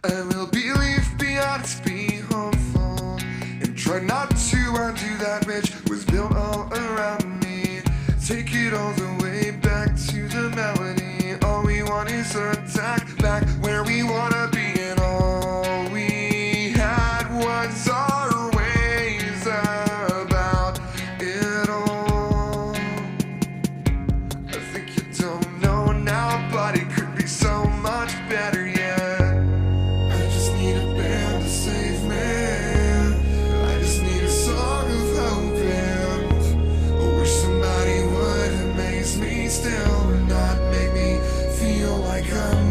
I will believe beyond its being hopeful, and try not to undo that which was built all around me. Take it all the way back to the melody. All we want is attack back where we wanna be, and all we had was our ways about it all. I think you don't know now, but it could be so much better, yeah. I just need a band to save me. I just need a song of hope, and I wish somebody would amaze me still and not make me feel like I'm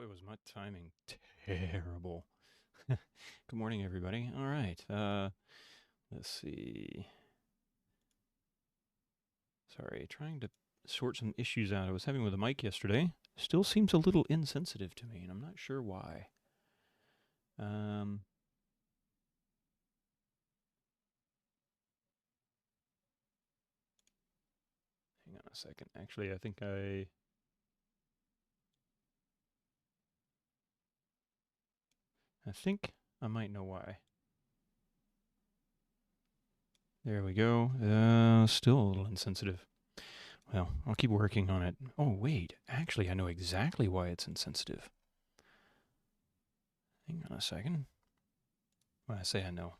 Boy, was my timing terrible. Good morning, everybody. All right. Let's see. Sorry, trying to sort some issues out I was having with the mic yesterday. Still seems a little insensitive to me, and I'm not sure why. Hang on a second. Actually, I think I might know why. There we go. Still a little insensitive. Well, I'll keep working on it. Oh, wait. Actually, I know exactly why it's insensitive. Hang on a second. When I say I know.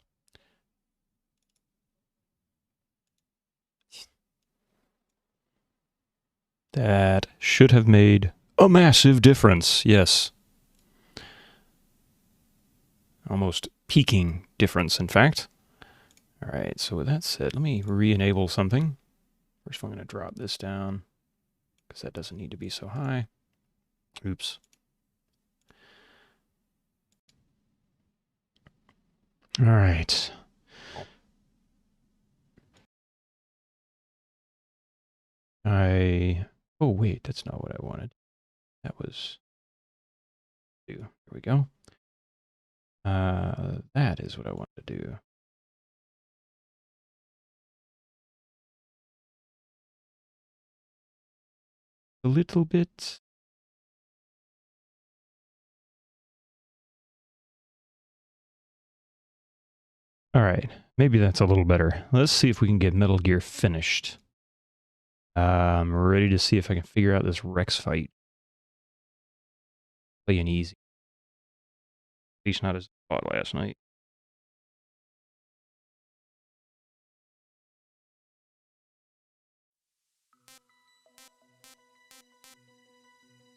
That should have made a massive difference. Yes. Almost peaking difference, in fact. All right, so with that said, let me re-enable something. First, I'm going to drop this down because that doesn't need to be so high. Oops. All right. Oh, wait, that's not what I wanted. That was... There we go. That is what I wanted to do. A little bit. All right, maybe that's a little better. Let's see if we can get Metal Gear finished. I'm ready to see if I can figure out this Rex fight. Playing easy. At least not as I thought last night.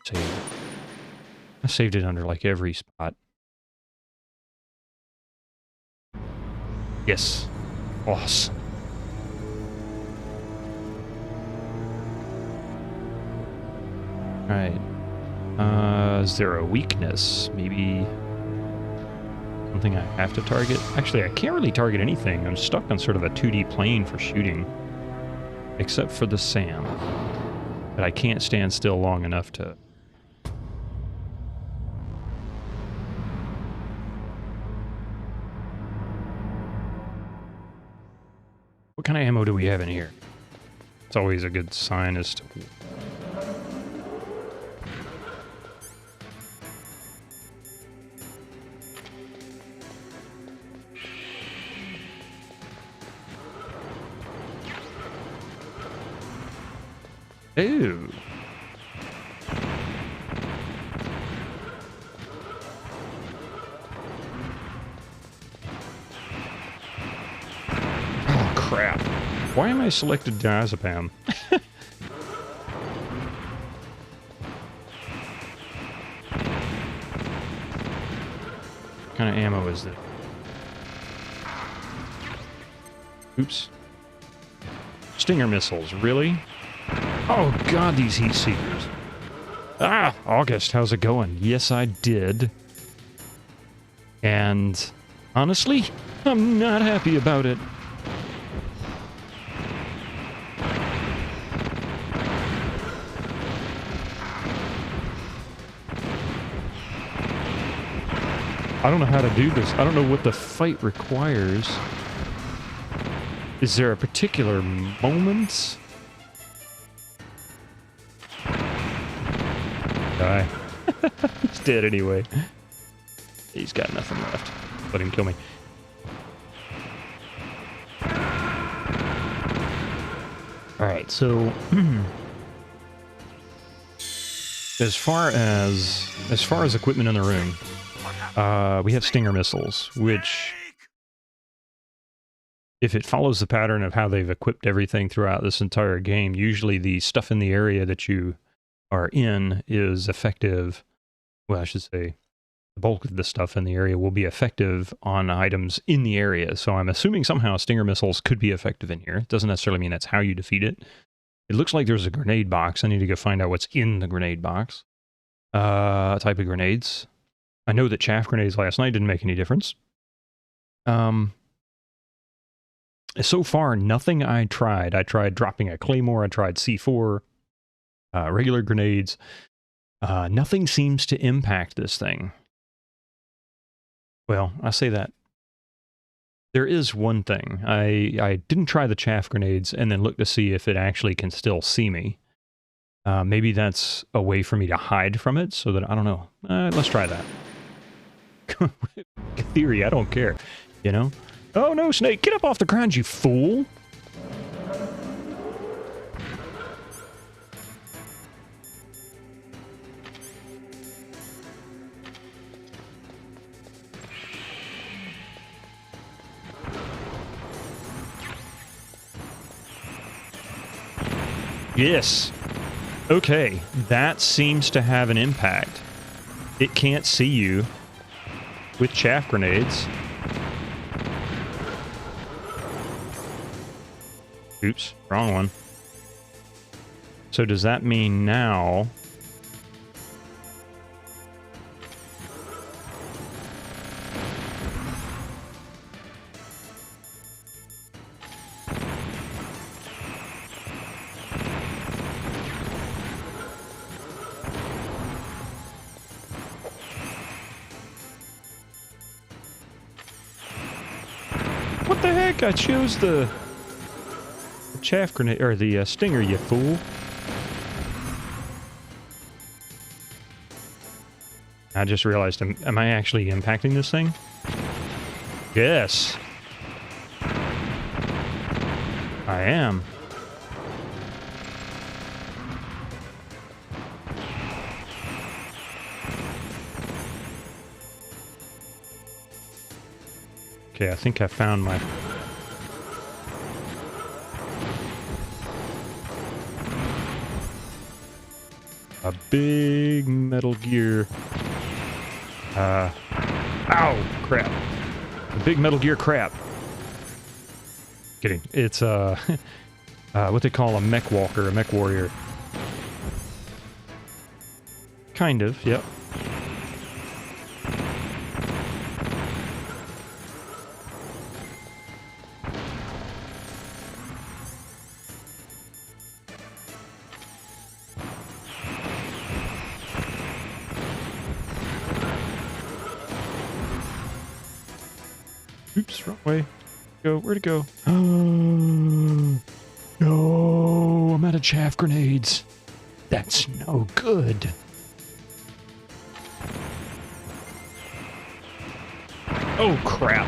Saved it. I saved it under like every spot. Yes. Awesome. Alright. Is there a weakness? Maybe something I have to target? Actually, I can't really target anything. I'm stuck on sort of a 2D plane for shooting. Except for the sand. But I can't stand still long enough to... What kind of ammo do we have in here? It's always a good sign as to... Ooh. Oh, crap. Why am I selected diazepam? What kind of ammo is that? Oops. Stinger missiles, really? Oh god, these heat seekers. Ah, August, how's it going? Yes, I did. And honestly, I'm not happy about it. I don't know how to do this. I don't know what the fight requires. Is there a particular moment? Die. He's dead anyway. He's got nothing left. Let him kill me. Alright, so... As far as equipment in the room, we have Stinger missiles, which... If it follows the pattern of how they've equipped everything throughout this entire game, usually the stuff in the area that you are in is effective. Well, I should say the bulk of the stuff in the area will be effective on items in the area. So I'm assuming somehow Stinger missiles could be effective in here. It doesn't necessarily mean that's how you defeat it. It looks like there's a grenade box. I need to go find out what's in the grenade box. type of grenades. I know that chaff grenades last night didn't make any difference. So far, nothing I tried. I tried dropping a claymore. I tried C4, regular grenades. Nothing seems to impact this thing. Well, I say that. There is one thing. I didn't try the chaff grenades and then look to see if it actually can still see me. Maybe that's a way for me to hide from it so that, I don't know. Let's try that. Theory, I don't care. You know? Oh no, Snake, get up off the ground, you fool! Yes. Okay, that seems to have an impact. It can't see you with chaff grenades. Oops, wrong one. So does that mean now... What the heck? I chose the chaff grenade, or the stinger, you fool. I just realized, am I actually impacting this thing? Yes. I am. Okay, I think I found my... a big Metal Gear... ow! Crap. A big Metal Gear crap. Kidding. It's, what they call a mech walker, a mech warrior. Kind of, yep. Oops, wrong way. Go, where'd it go? No, I'm out of chaff grenades. That's no good. Oh, crap.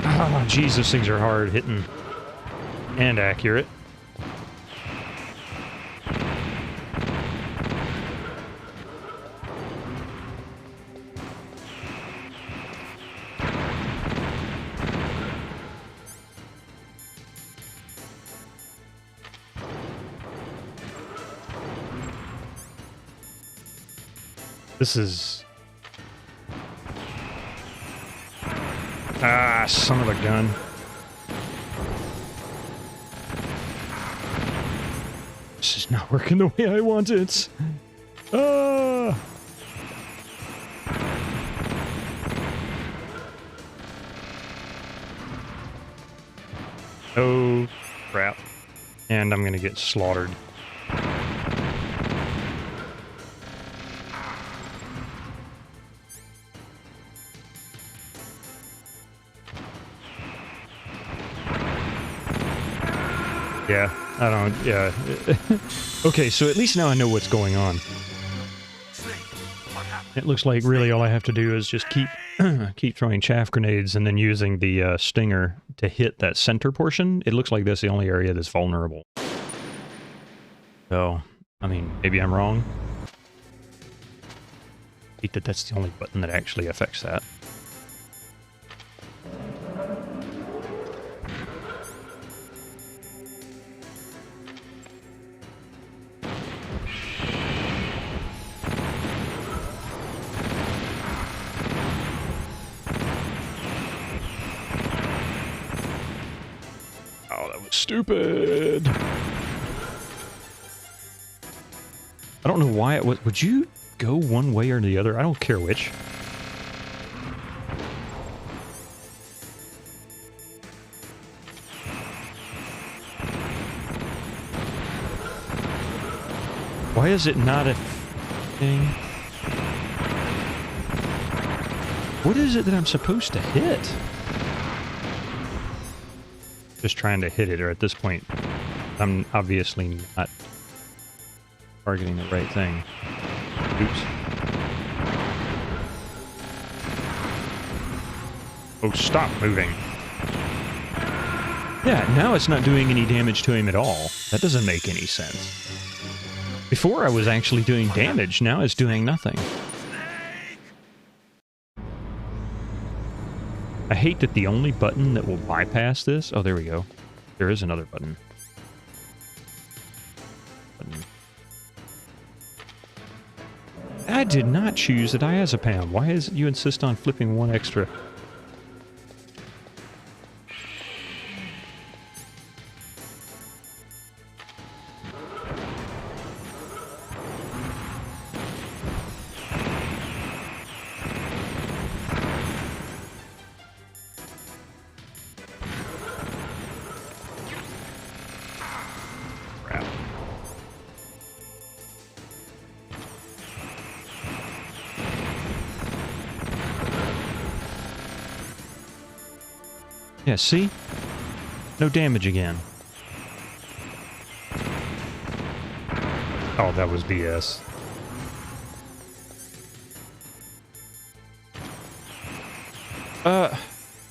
Ah, jeez, those things are hard hitting and accurate. This is... ah, son of a gun. This is not working the way I want it. Ah! Oh, crap. And I'm gonna get slaughtered. Yeah, I don't, yeah. Okay, so at least now I know what's going on. It looks like really all I have to do is just keep keep throwing chaff grenades and then using the stinger to hit that center portion. It looks like that's the only area that's vulnerable. So, I mean, maybe I'm wrong. I hate that that's the only button that actually affects that. Stupid. I don't know why it would. Would you go one way or the other? I don't care which. Why is it not a thing? What is it that I'm supposed to hit? Just trying to hit it, or at this point, I'm obviously not targeting the right thing. Oops. Oh, stop moving. Yeah, now it's not doing any damage to him at all. That doesn't make any sense. Before I was actually doing damage, now it's doing nothing. I hate that the only button that will bypass this... Oh, there we go. There is another button. I did not choose the diazepam. Why is it you insist on flipping one extra? Yeah, see? No damage again. Oh, that was BS.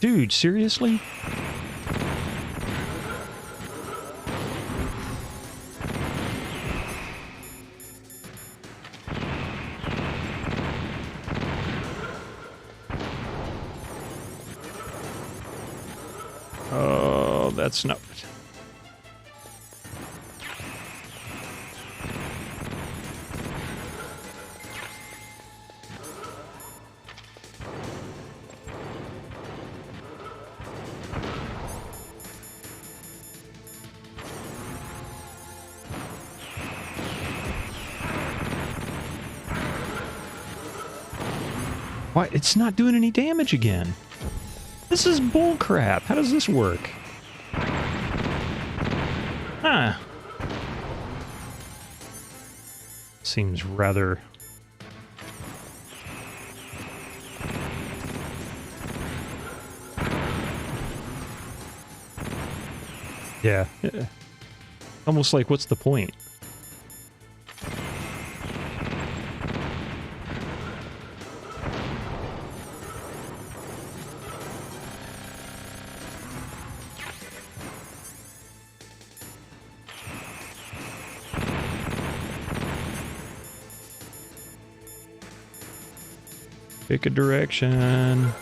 Dude, seriously? Oh, that's not... Why? It's not doing any damage again. This is bullcrap. How does this work? Huh. Seems rather... Yeah. Almost like, what's the point? Pick a direction.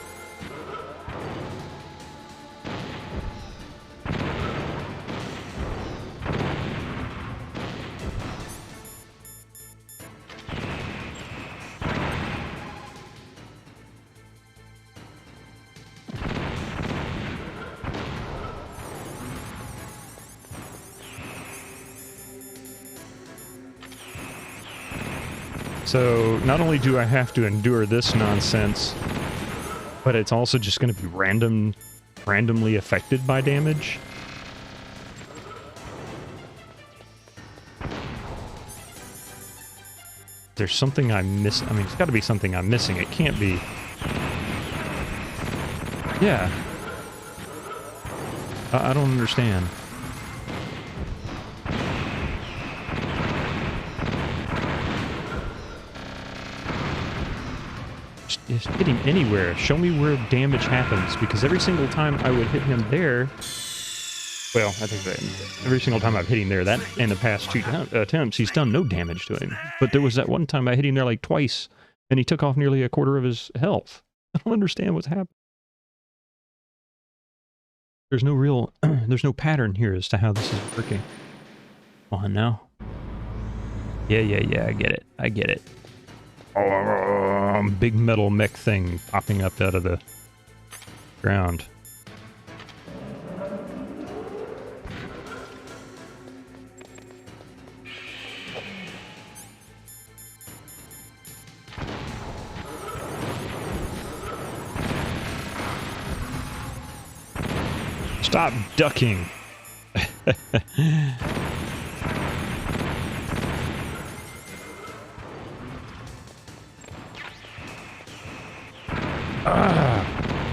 So, not only do I have to endure this nonsense, but it's also just going to be randomly affected by damage. There's something I'm missing. I mean, it's got to be something I'm missing. It can't be... Yeah. I don't understand. Just hit him anywhere. Show me where damage happens, because every single time I would hit him there... Well, I think that every single time I've hit him there, that in the past two attempts, he's done no damage to him. But there was that one time I hit him there like twice, and he took off nearly a quarter of his health. I don't understand what's happening. There's no real... there's no pattern here as to how this is working. Come on now. Yeah, I get it. I get it. Big metal mech thing popping up out of the Stop ducking.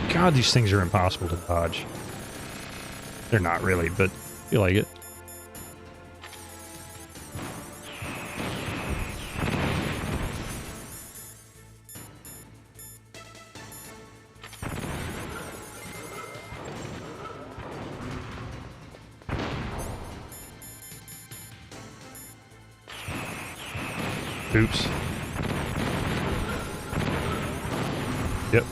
God, these things are impossible to dodge. They're not really, but I feel like it. Oops. Yep.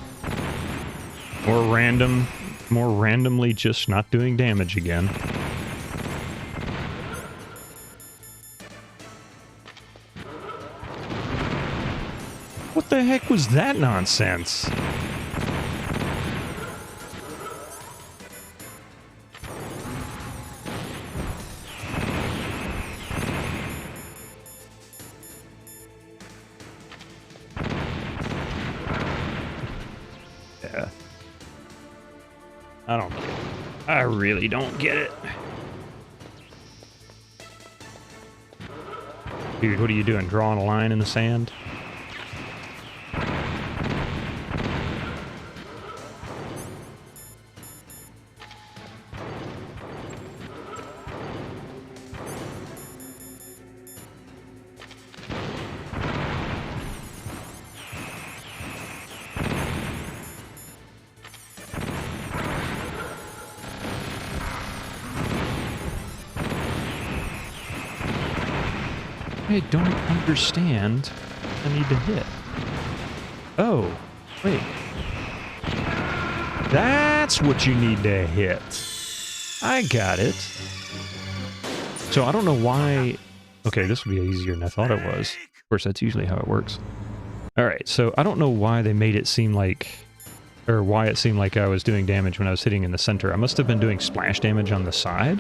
More randomly just not doing damage again. What the heck was that nonsense? Yeah. I don't get it. I really don't get it. Dude, what are you doing? Drawing a line in the sand? I don't understand. I need to hit. Oh, wait. That's what you need to hit. I got it. So I don't know why... Okay, this would be easier than I thought it was. Of course, that's usually how it works. Alright, so I don't know why they made it seem like... Or why it seemed like I was doing damage when I was hitting in the center. I must have been doing splash damage on the side.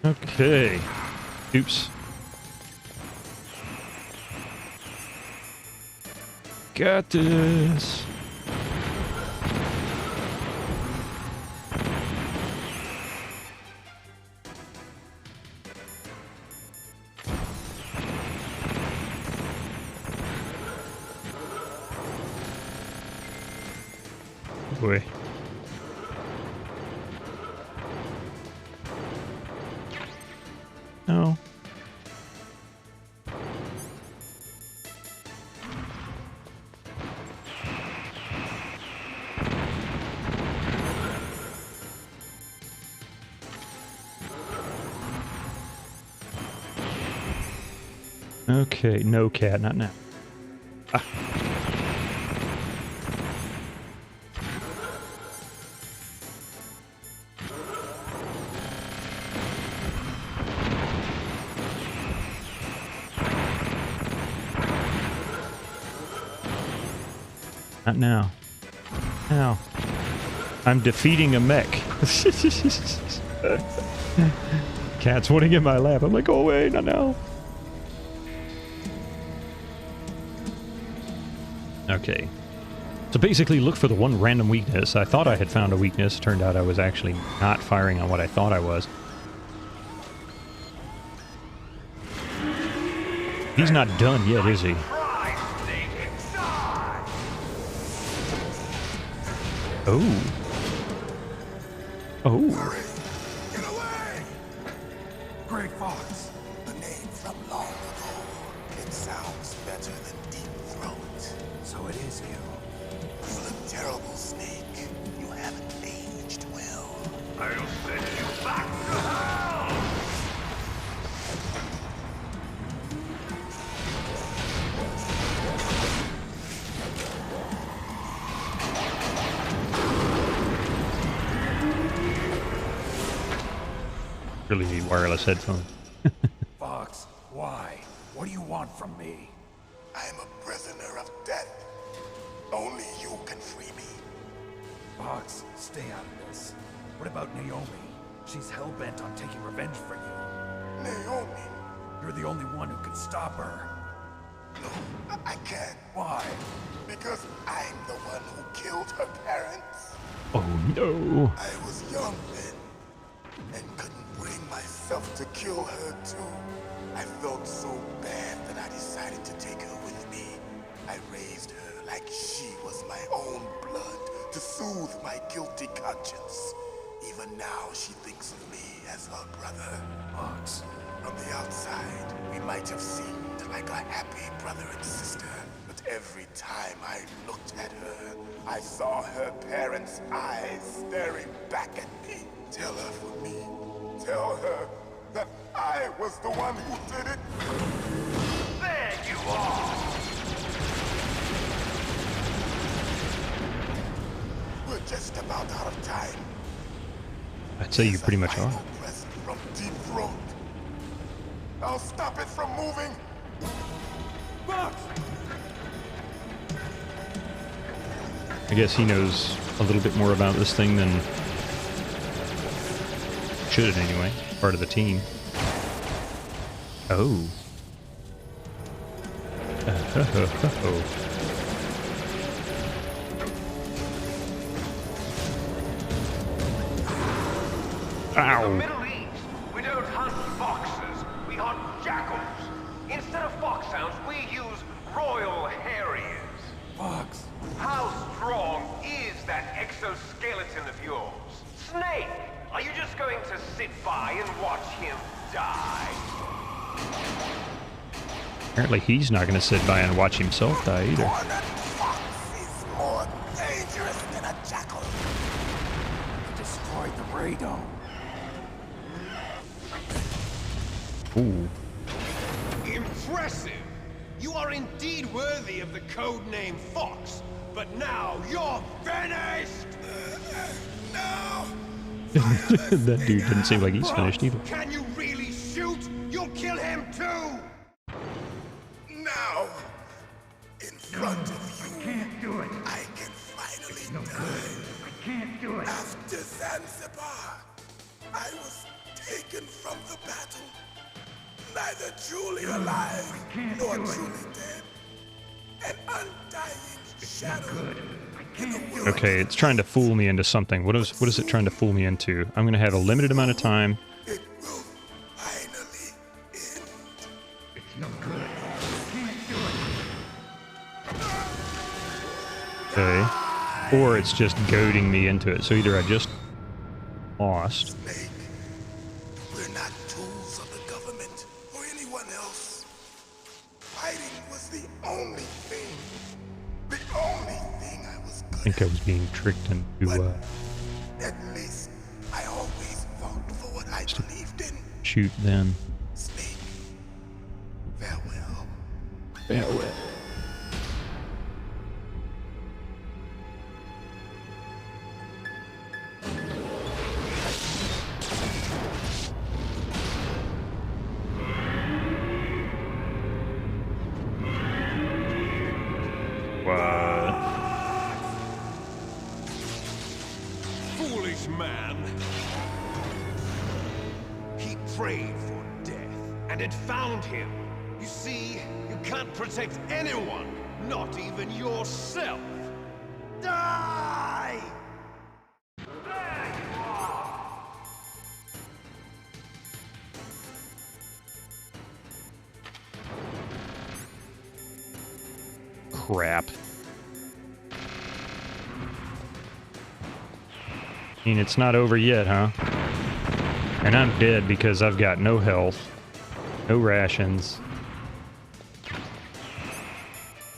Okay. Oops. Got this. Boy. No. Okay, no cat, not now. Ah. Not now. Now. I'm defeating a mech. Cat's wanting in my lap. I'm like, go away, not now. Okay. So basically look for the one random weakness. I thought I had found a weakness. Turned out I was actually not firing on what I thought I was. He's not done yet, is he? Oh. Oh. Fox? The name from long ago. It sounds better than Deep Throat. So it is you. You look terrible, Snake. You haven't aged well. I'll send you back to hell! Really need wireless headphones. Fox, why? What do you want from me? I'm a prisoner of death. Only you can free me. Fox, stay out of this. What about Naomi? She's hell-bent on taking revenge for you. Naomi? You're the only one who can stop her. No, I can't. Why? Because I'm the one who killed her parents. Oh no. I was young then, and couldn't bring myself to kill her too. I felt so bad that I decided to take her with me. I raised her like she was my own blood to soothe my guilty conscience. Even now she thinks of me as her brother. Fox. From the outside, we might have seemed like a happy brother and sister, but every time I looked at her, I saw her parents' eyes staring back at me. Tell her for me. Tell her that I was the one who did it. There you are! We're just about out of time. I'd say you pretty much There's a are. final present from Deep Throat. I'll stop it from moving. Fox! I guess he knows a little bit more about this thing than should anyway. Part of the team. Oh. In the Ow. Middle East, we don't hunt foxes, we hunt jackals. Instead of foxhounds, we use royal harriers. Fox! How strong is that exoskeleton of yours? Snake, are you just going to sit by and watch him die? Apparently he's not going to sit by and watch himself die either. Cornered fox is more dangerous than a jackal. Destroyed the radome. Ooh. Impressive! You are indeed worthy of the codename Fox, but now you're finished! No! That dude didn't seem like he's finished either. Can you really shoot? You'll kill him too! Now, in front of you, Can't do it. I can finally die. I can't do it. After Zanzibar, I was taken from the battle. Neither truly alive nor truly dead. An undying shadow. in the world. Okay, it's trying to fool me into something. What is it trying to fool me into? I'm going to have a limited amount of time. It will finally end. It's no good. Can't do it. Okay. Or it's just goading me into it. So either I just lost. Snake, we're not tools of the government or anyone else. Fighting was the only thing I was I good think I at. was being tricked into At least I always fought for what I believed in. shoot then. Snake, farewell. Farewell. What? Foolish man. He prayed for death, and it found him. You see, you can't protect anyone, not even yourself. Die! Crap. I mean, it's not over yet, huh? And I'm dead because I've got no health, no rations.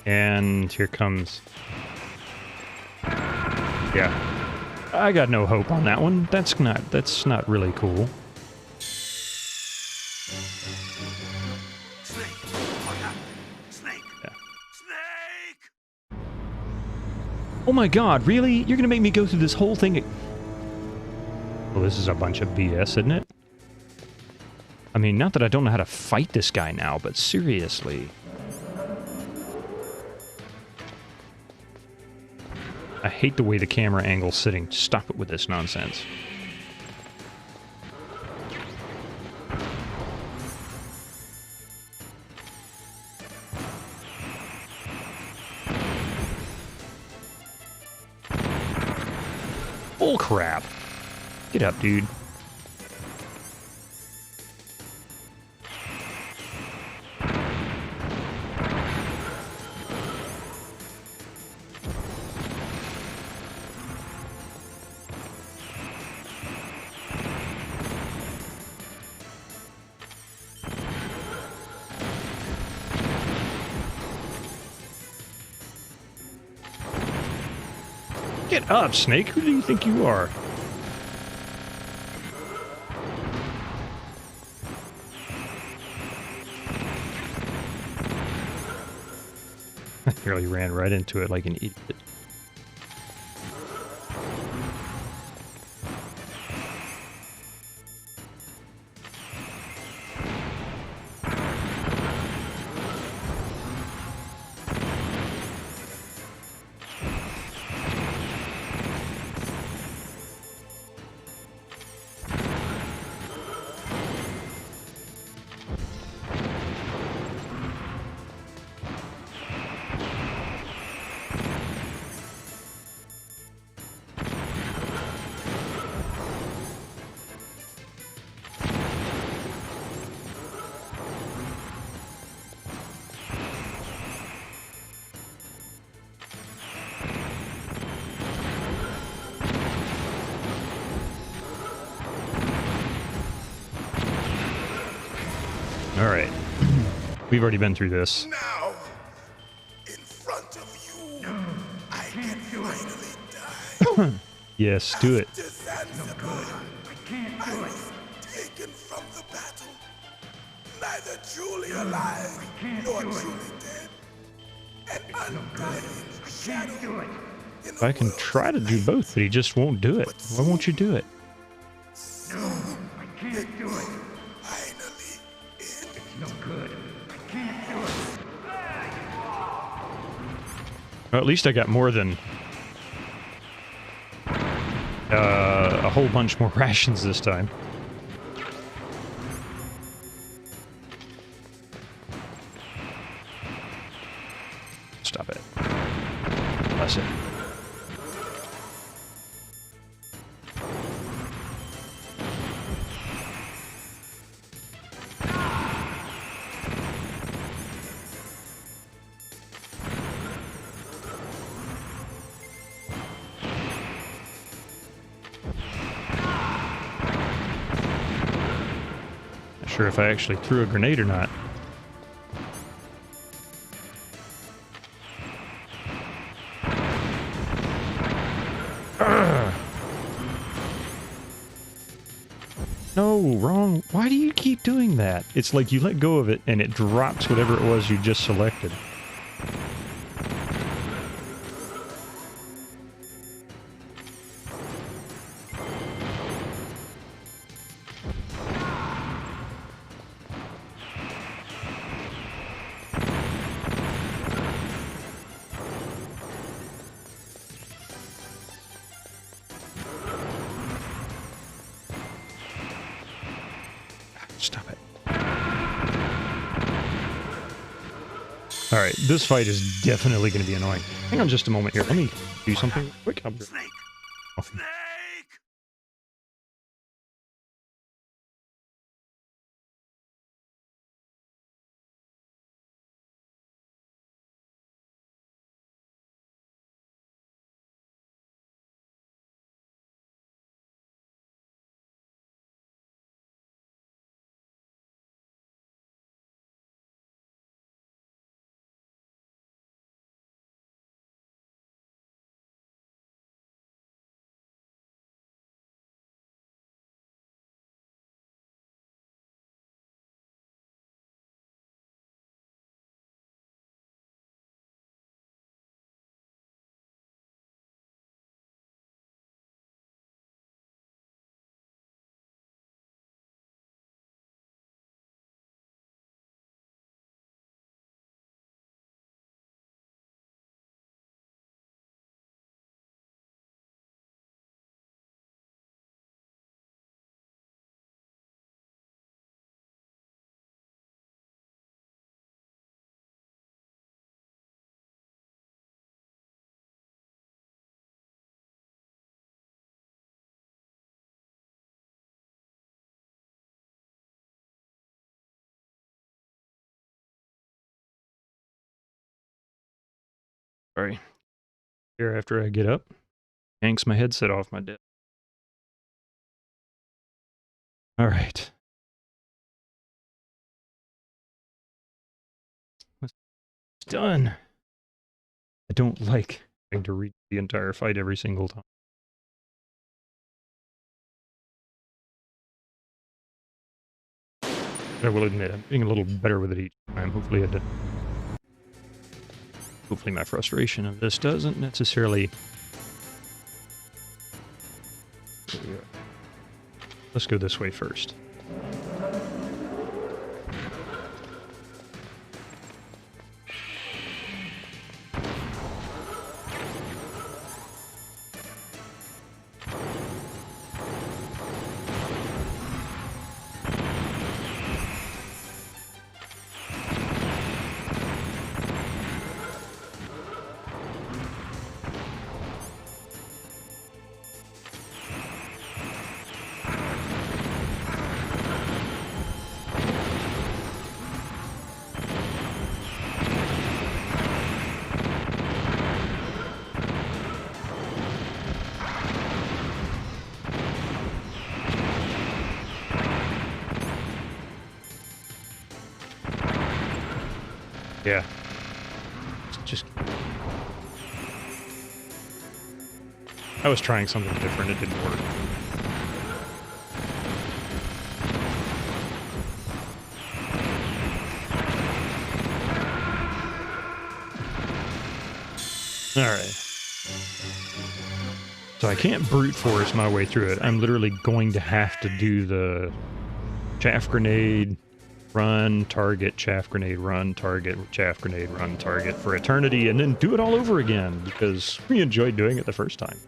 And here comes... Yeah. I got no hope on that one. That's not really cool. Snake! What happened? Snake! Yeah. Snake! Oh my god, really? You're gonna make me go through this whole thing? Well, this is a bunch of BS, isn't it? I mean, not that I don't know how to fight this guy now, but seriously. I hate the way the camera angle's sitting. Stop it with this nonsense. Bull crap. Get up, dude. Get up, Snake. Who do you think you are? I nearly ran right into it like an idiot. Alright. We've already been through this. Now, in front of you, I can finally die. Yes, do it. After Zanzibar, I was taken from the battle. Neither truly alive nor truly dead. An undying shadow. If I can try to do both, but he just won't do it. Why won't you do it? Finally, Well, at least I got more than a whole bunch more rations this time. Stop it. Bless it. Not sure if I actually threw a grenade or not. No, wrong. Why do you keep doing that? It's like you let go of it and it drops whatever it was you just selected. Stop it. Alright, this fight is definitely going to be annoying. Hang on just a moment here. Let me do something quick. I'll be Snake! off. Snake! Sorry. Here after I get up, yanks my headset off my desk. All right. It's done. I don't like having to read the entire fight every single time. I will admit, I'm getting a little better with it each time. Hopefully my frustration of this doesn't necessarily... Let's go this way first. Yeah. Just... I was trying something different, it didn't work. Alright. So I can't brute force my way through it. I'm literally going to have to do the chaff grenade, run, target, chaff grenade, run, target, chaff grenade, run, target for eternity, and then do it all over again, because we enjoyed doing it the first time.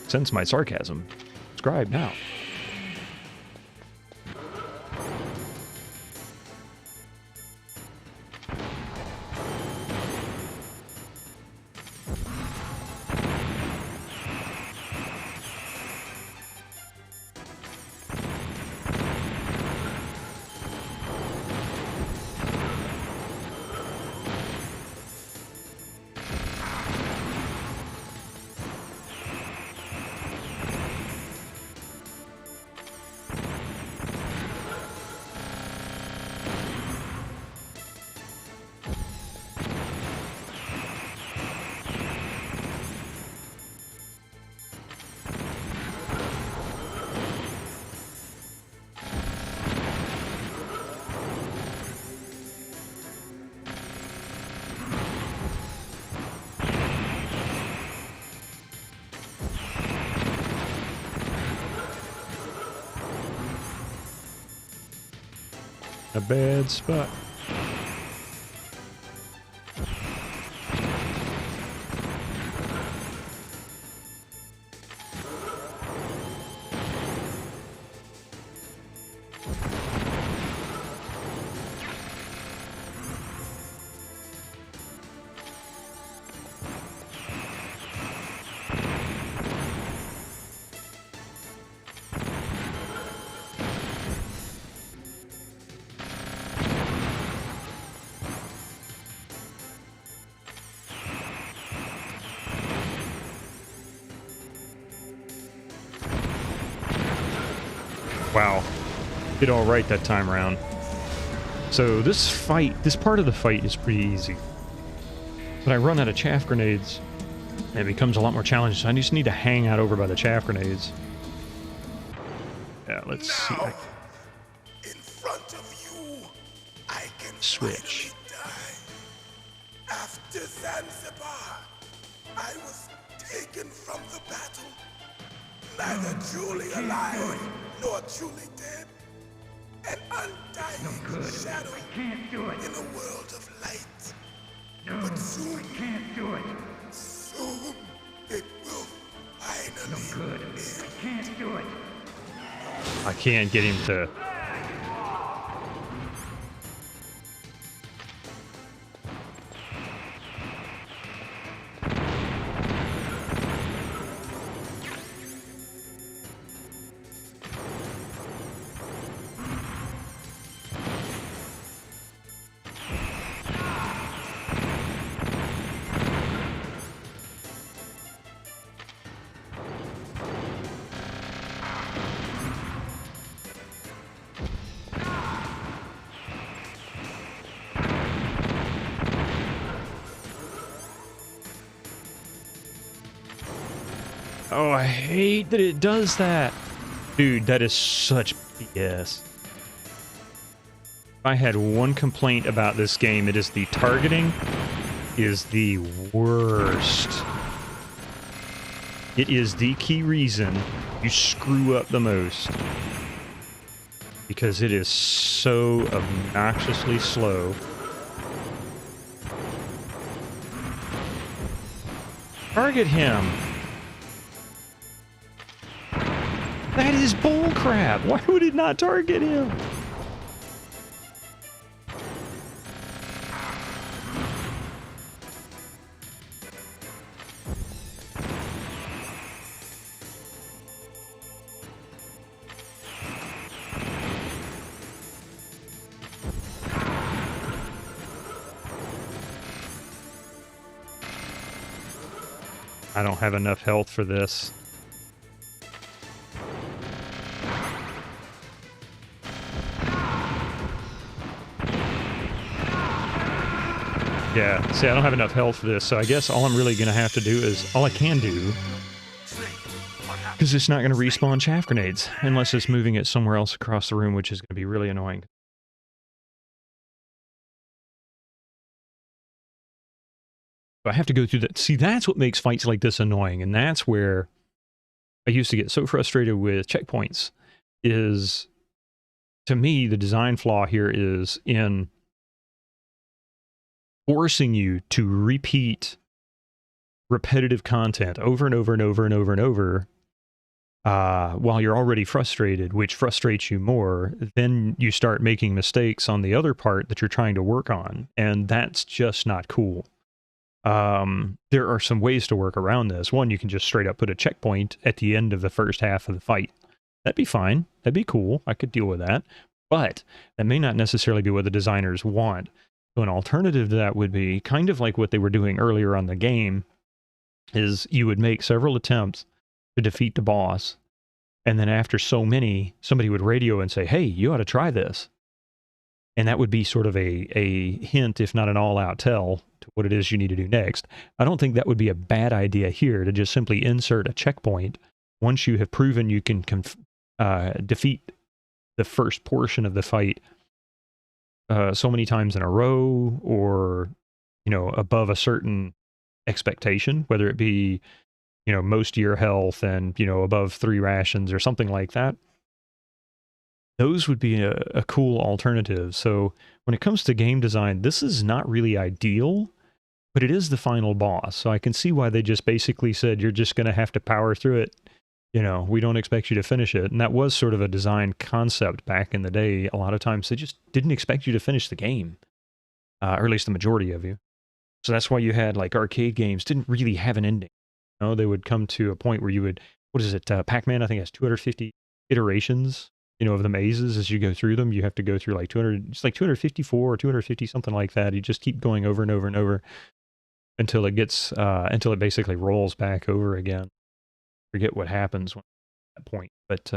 Sense my sarcasm. Subscribe now. A bad spot. Wow. Did all right that time around. So this part of the fight is pretty easy. But I run out of chaff grenades, and it becomes a lot more challenging, so I just need to hang out over by the chaff grenades. Yeah, let's see. Now, in front of you, I can Switch. finally die. After Zanzibar, I was taken from the battle, neither truly alive nor truly dead. An undying shadow in a world of light. But soon, soon it will finally end. I can't get him to... Oh, I hate that it does that. Dude, that is such BS. If I had one complaint about this game, it is the targeting is the worst. It is the key reason you screw up the most. Because it is so obnoxiously slow. Target him. That is bullcrap. Why would it not target him? I don't have enough health for this. Yeah, see, I don't have enough health for this, so I guess all I'm really going to have to do is... All I can do... Because it's not going to respawn chaff grenades, unless it's moving it somewhere else across the room, which is going to be really annoying. I have to go through that. See, that's what makes fights like this annoying, and that's where I used to get so frustrated with checkpoints, is, to me, the design flaw here is in forcing you to repeat repetitive content over and over and over and over and over while you're already frustrated, which frustrates you more. Then you start making mistakes on the other part that you're trying to work on, and that's just not cool. There are some ways to work around this. One, you can just straight up put a checkpoint at the end of the first half of the fight. That'd be fine. That'd be cool. I could deal with that. But that may not necessarily be what the designers want. So an alternative to that would be kind of like what they were doing earlier on the game, is you would make several attempts to defeat the boss, and then after so many, somebody would radio and say, hey, you ought to try this. And that would be sort of a hint, if not an all-out tell, to what it is you need to do next. I don't think that would be a bad idea here, to just simply insert a checkpoint once you have proven you can defeat the first portion of the fight so many times in a row, or, you know, above a certain expectation, whether it be, you know, most of your health and, you know, above 3 rations or something like that. Those would be a cool alternative. So when it comes to game design, this is not really ideal, but it is the final boss. So I can see why they just basically said, you're just going to have to power through it. You know, we don't expect you to finish it. And that was sort of a design concept back in the day. A lot of times they just didn't expect you to finish the game, or at least the majority of you. So that's why you had, like, arcade games didn't really have an ending. You know, they would come to a point where you would, what is it, Pac-Man, I think, has 250 iterations, you know, of the mazes. As you go through them, you have to go through like 200, it's like 254 or 250, something like that. You just keep going over and over and over until it gets, until it basically rolls back over again. Forget what happens at that point. But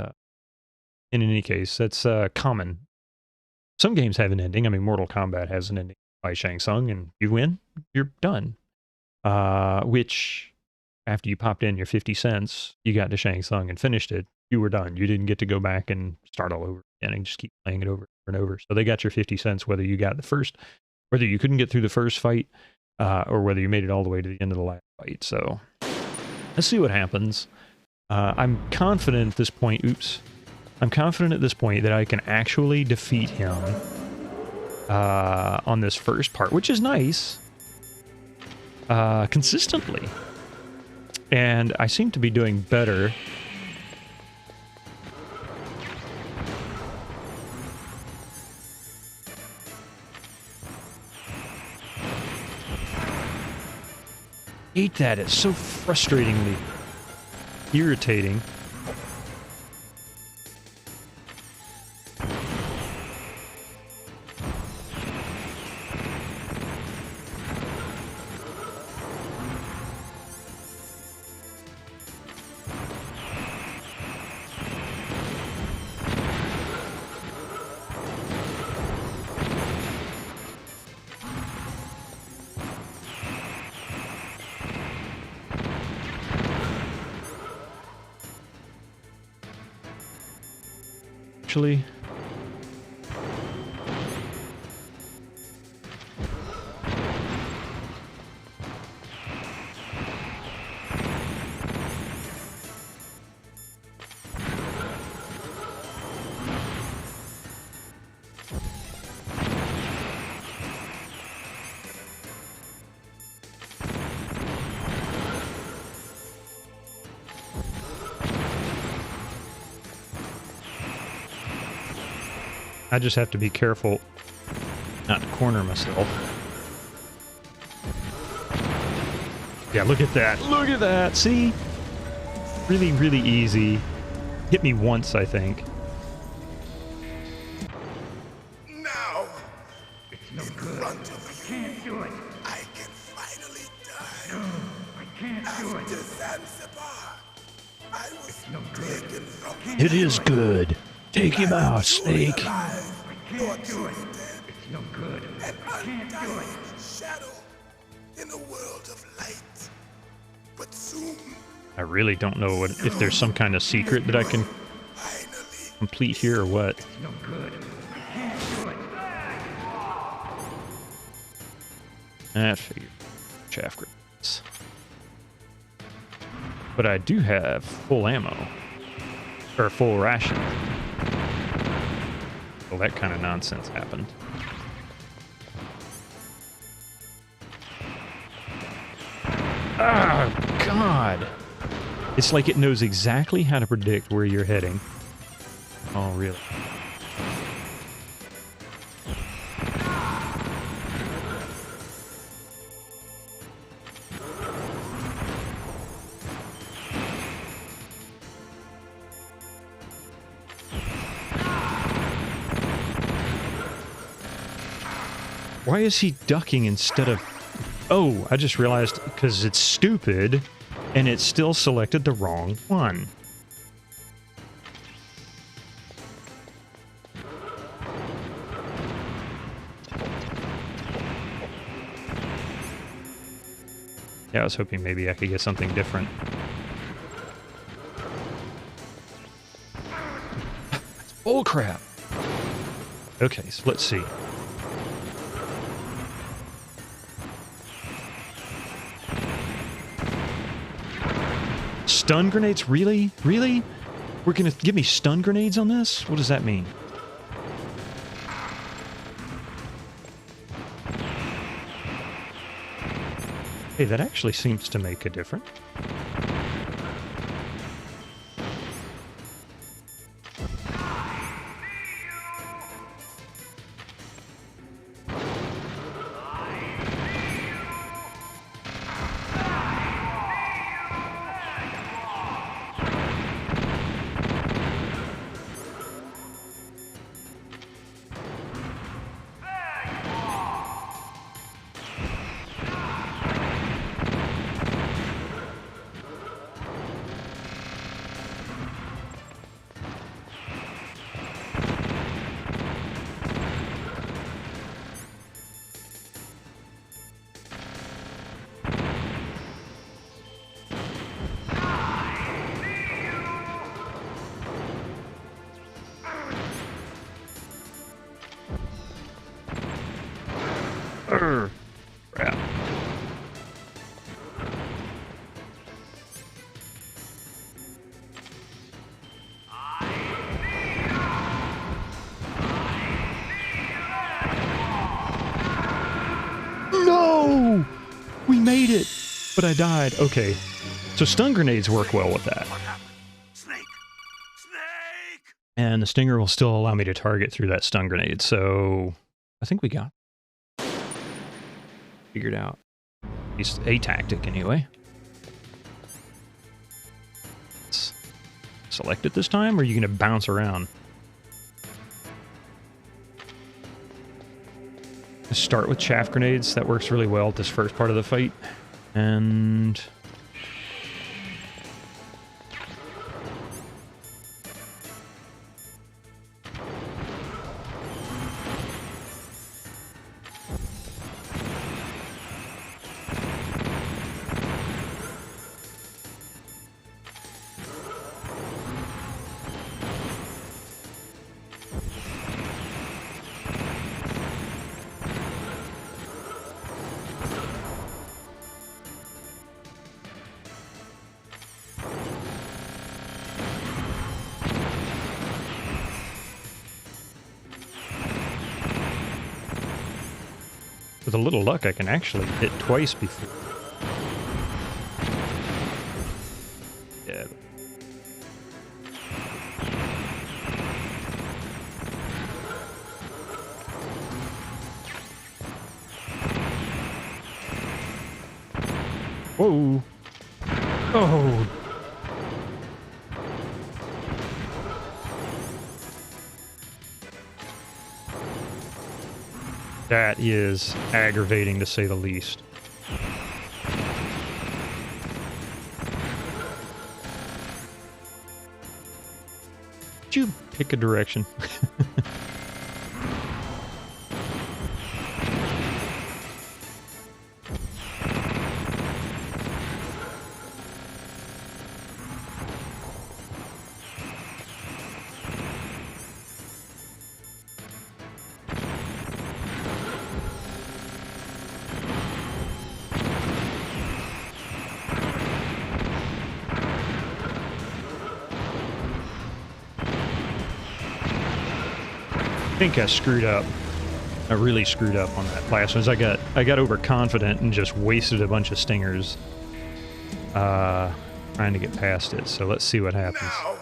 in any case, that's common. Some games have an ending. I mean, Mortal Kombat has an ending by Shang Tsung, and you win, you're done. Which, after you popped in your 50 cents, you got to Shang Tsung and finished it, you were done. You didn't get to go back and start all over again and just keep playing it over and over. So they got your 50 cents whether you got the first, whether you couldn't get through the first fight, or whether you made it all the way to the end of the last fight. So let's see what happens. I'm confident at this point, I'm confident at this point that I can actually defeat him on this first part, which is nice, consistently. And I seem to be doing better. Hate that. It's so frustratingly irritating. actually. I just have to be careful not to corner myself. Yeah, look at that. Look at that. See? Really, really easy. Hit me once, I think. Now, in front of you, I can finally die. No, I can't do it. After Zanzibar, I was taken from It is good. Take him out, Snake. I can't do it. It's no good. an I can't do it. undying shadow in a world of light. But soon, I really don't know if there's some kind of secret that I can finally, complete here or what. It's no good. I can't do it. That figure. Chaff grenades. But I do have full ammo. Or full ration. Well, that kind of nonsense happened. Ah, God! It's like it knows exactly how to predict where you're heading. Oh, really? Why is he ducking instead of... Oh, I just realized because it's stupid and it still selected the wrong one. Yeah, I was hoping maybe I could get something different. Oh, crap. Okay, so let's see. Stun grenades? Really? Really? We're gonna give me stun grenades on this? What does that mean? Hey, that actually seems to make a difference. Crap. No! We made it! But I died. Okay. So stun grenades work well with that. Snake! Snake! And the stinger will still allow me to target through that stun grenade. So I think we got figured out. At least a tactic anyway. Let's select it this time, or are you going to bounce around? Let's start with chaff grenades. That works really well at this first part of the fight. And... With a little luck, I can actually hit twice before. Yeah. Whoa. Oh. That is aggravating, to say the least. Did you pick a direction? I think I screwed up. I really screwed up on that last one. I got overconfident and just wasted a bunch of stingers trying to get past it. So let's see what happens. Now,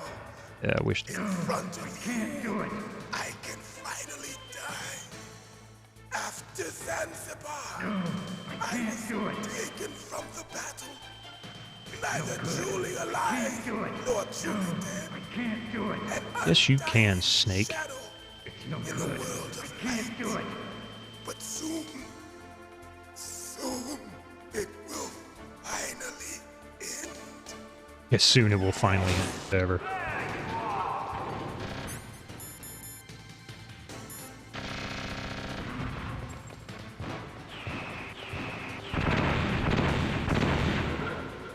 Yeah, I wish. in front of you, I can finally die. After Zanzibar, I was taken from the battle. Neither truly alive nor truly dead. Yes, you can, Snake. Shadow in the world of light. But soon it will finally end. Yes, soon it will finally end. Whatever.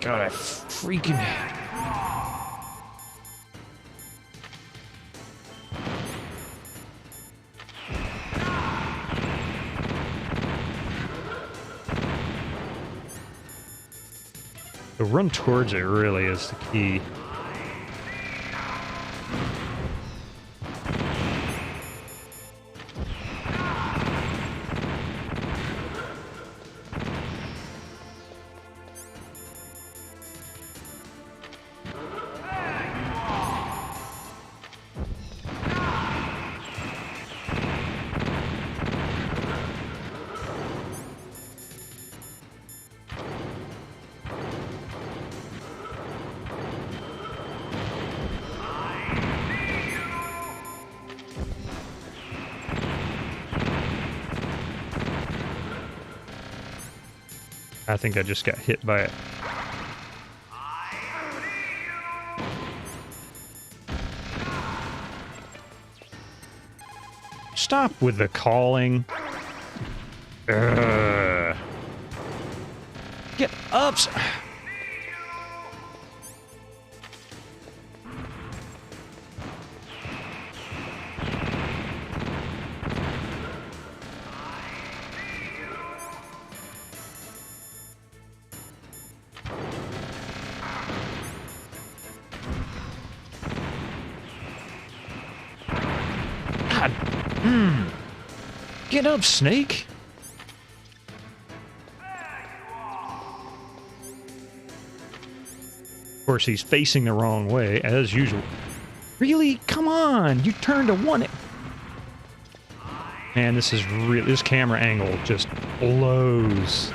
God, I freaking... The run towards it really is the key. I think I just got hit by it. Stop with the calling. Ugh. Get up. God. Get up, Snake. Of course, he's facing the wrong way, as usual. Really? Come on! You turned to one. Man, this is real. This camera angle just blows.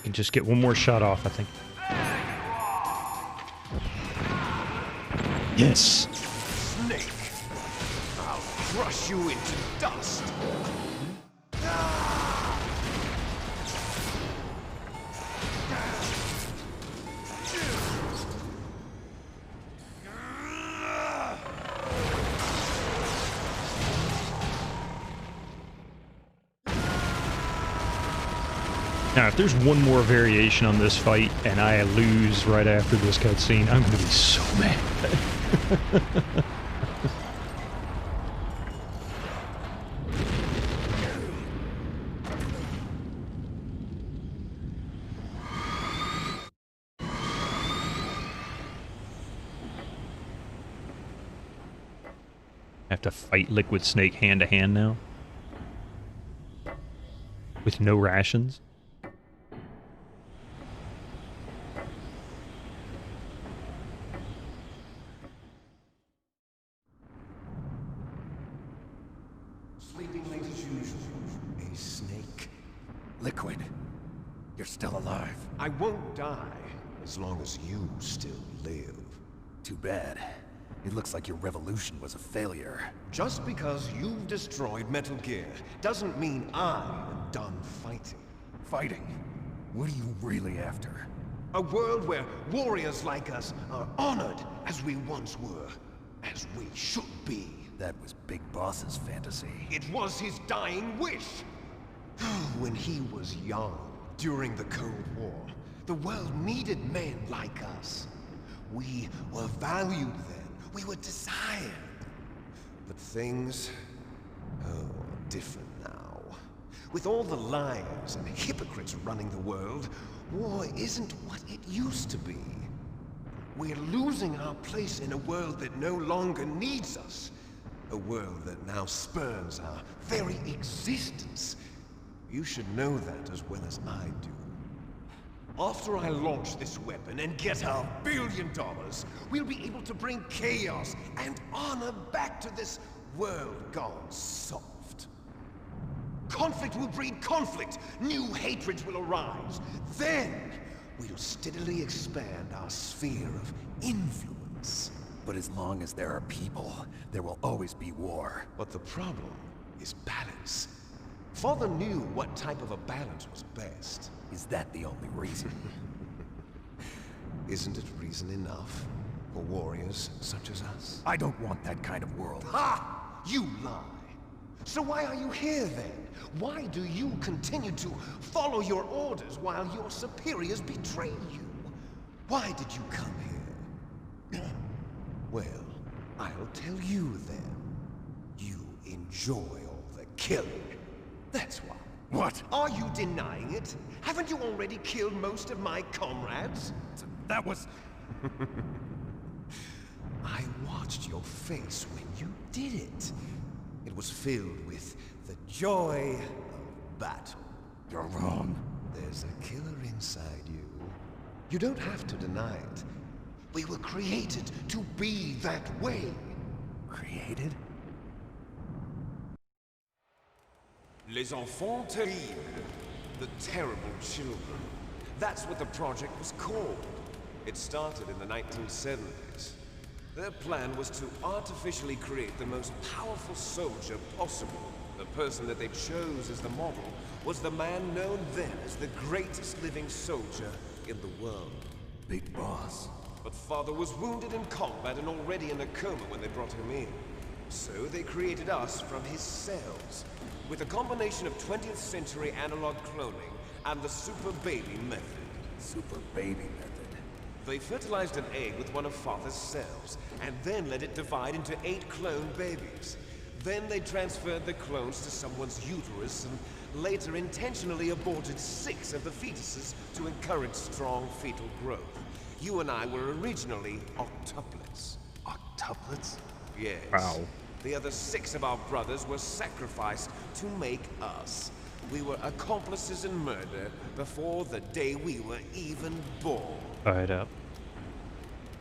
Can just get one more shot off, I think. Yes. Snake, I'll crush you into dust. Now, if there's one more variation on this fight and I lose right after this cutscene, I'm going to be so mad. I have to fight Liquid Snake hand to hand now? With no rations? Sleeping late as usual. A snake. Liquid. You're still alive. I won't die as long as you still live. Too bad. It looks like your revolution was a failure. Just because you've destroyed Metal Gear doesn't mean I am done fighting. Fighting? What are you really after? A world where warriors like us are honored as we once were, as we should be. That was Big Boss's fantasy. It was his dying wish. When he was young, during the Cold War, the world needed men like us. We were valued then. We were desired. But things are different now. With all the liars and hypocrites running the world, war isn't what it used to be. We're losing our place in a world that no longer needs us. A world that now spurns our very existence. You should know that as well as I do. After I launch this weapon and get our $1 billion, we'll be able to bring chaos and honor back to this world gone soft. Conflict will breed conflict. New hatreds will arise. Then, we'll steadily expand our sphere of influence. But as long as there are people, there will always be war. But the problem is balance. Father knew what type of a balance was best. Is that the only reason? Isn't it reason enough for warriors such as us? I don't want that kind of world. Ha! You lie. So why are you here then? Why do you continue to follow your orders while your superiors betray you? Why did you come here? Well, I'll tell you then. You enjoy all the killing. That's why. What? Are you denying it? Haven't you already killed most of my comrades? That was... I watched your face when you did it. It was filled with the joy of battle. You're wrong. There's a killer inside you. You don't have to deny it. We were created to be that way. Created? Les enfants terribles. The terrible children. That's what the project was called. It started in the 1970s. Their plan was to artificially create the most powerful soldier possible. The person that they chose as the model was the man known then as the greatest living soldier in the world. Big Boss. But Father was wounded in combat and already in a coma when they brought him in. So they created us from his cells, with a combination of 20th century analog cloning and the super baby method. Super baby method. They fertilized an egg with one of Father's cells, and then let it divide into 8 clone babies. Then they transferred the clones to someone's uterus and later intentionally aborted 6 of the fetuses to encourage strong fetal growth. You and I were originally octuplets. Octuplets? Yes. Wow. The other 6 of our brothers were sacrificed to make us. We were accomplices in murder before the day we were even born. Fired up.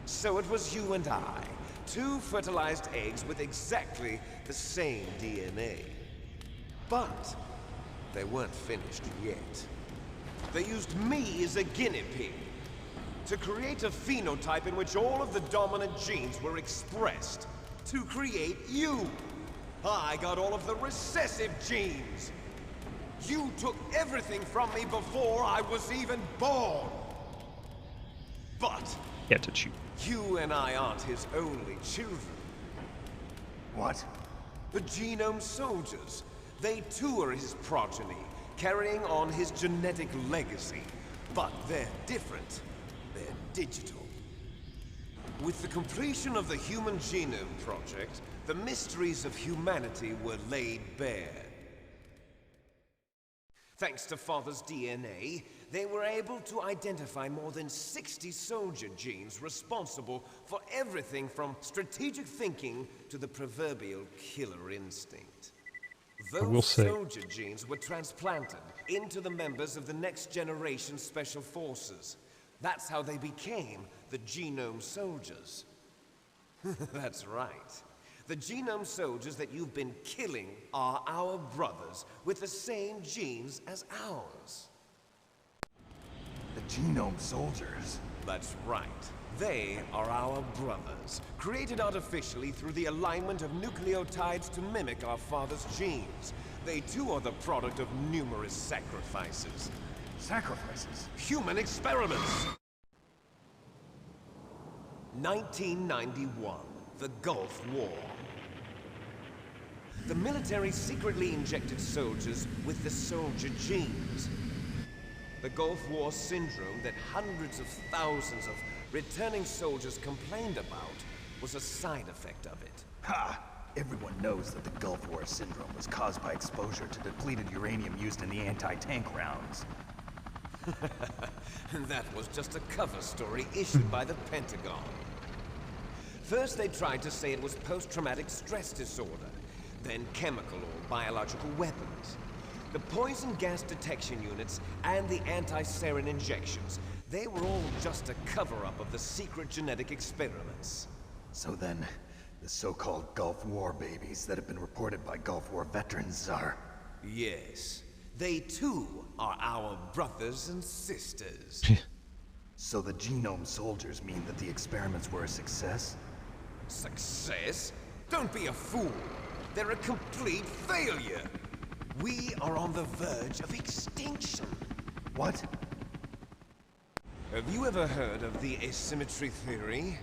So it was you and I, 2 fertilized eggs with exactly the same DNA. But they weren't finished yet. They used me as a guinea pig. To create a phenotype in which all of the dominant genes were expressed. To create you. I got all of the recessive genes. You took everything from me before I was even born. But Get to shoot. you and I aren't his only children. What? The Genome Soldiers. They too are his progeny, carrying on his genetic legacy. But they're different. They're digital. With the completion of the Human Genome Project, the mysteries of humanity were laid bare. Thanks to Father's DNA, they were able to identify more than 60 soldier genes responsible for everything from strategic thinking to the proverbial killer instinct. will Those say- soldier genes were transplanted into the members of the next generation Special Forces. That's how they became the Genome Soldiers. That's right. The Genome Soldiers that you've been killing are our brothers with the same genes as ours. The Genome Soldiers? That's right. They are our brothers, created artificially through the alignment of nucleotides to mimic our father's genes. They too are the product of numerous sacrifices. Sacrifices? Human experiments! 1991, the Gulf War. The military secretly injected soldiers with the soldier genes. The Gulf War syndrome that hundreds of thousands of returning soldiers complained about was a side effect of it. Ha! Everyone knows that the Gulf War syndrome was caused by exposure to depleted uranium used in the anti-tank rounds. That was just a cover story issued by the Pentagon. First they tried to say it was post-traumatic stress disorder, then chemical or biological weapons. The poison gas detection units and the anti-sarin injections, they were all just a cover-up of the secret genetic experiments. So then, the so-called Gulf War babies that have been reported by Gulf War veterans are... Yes, they too are our brothers and sisters. So the Genome Soldiers mean that the experiments were a success? Success? Don't be a fool. They're a complete failure. We are on the verge of extinction. What? Have you ever heard of the asymmetry theory?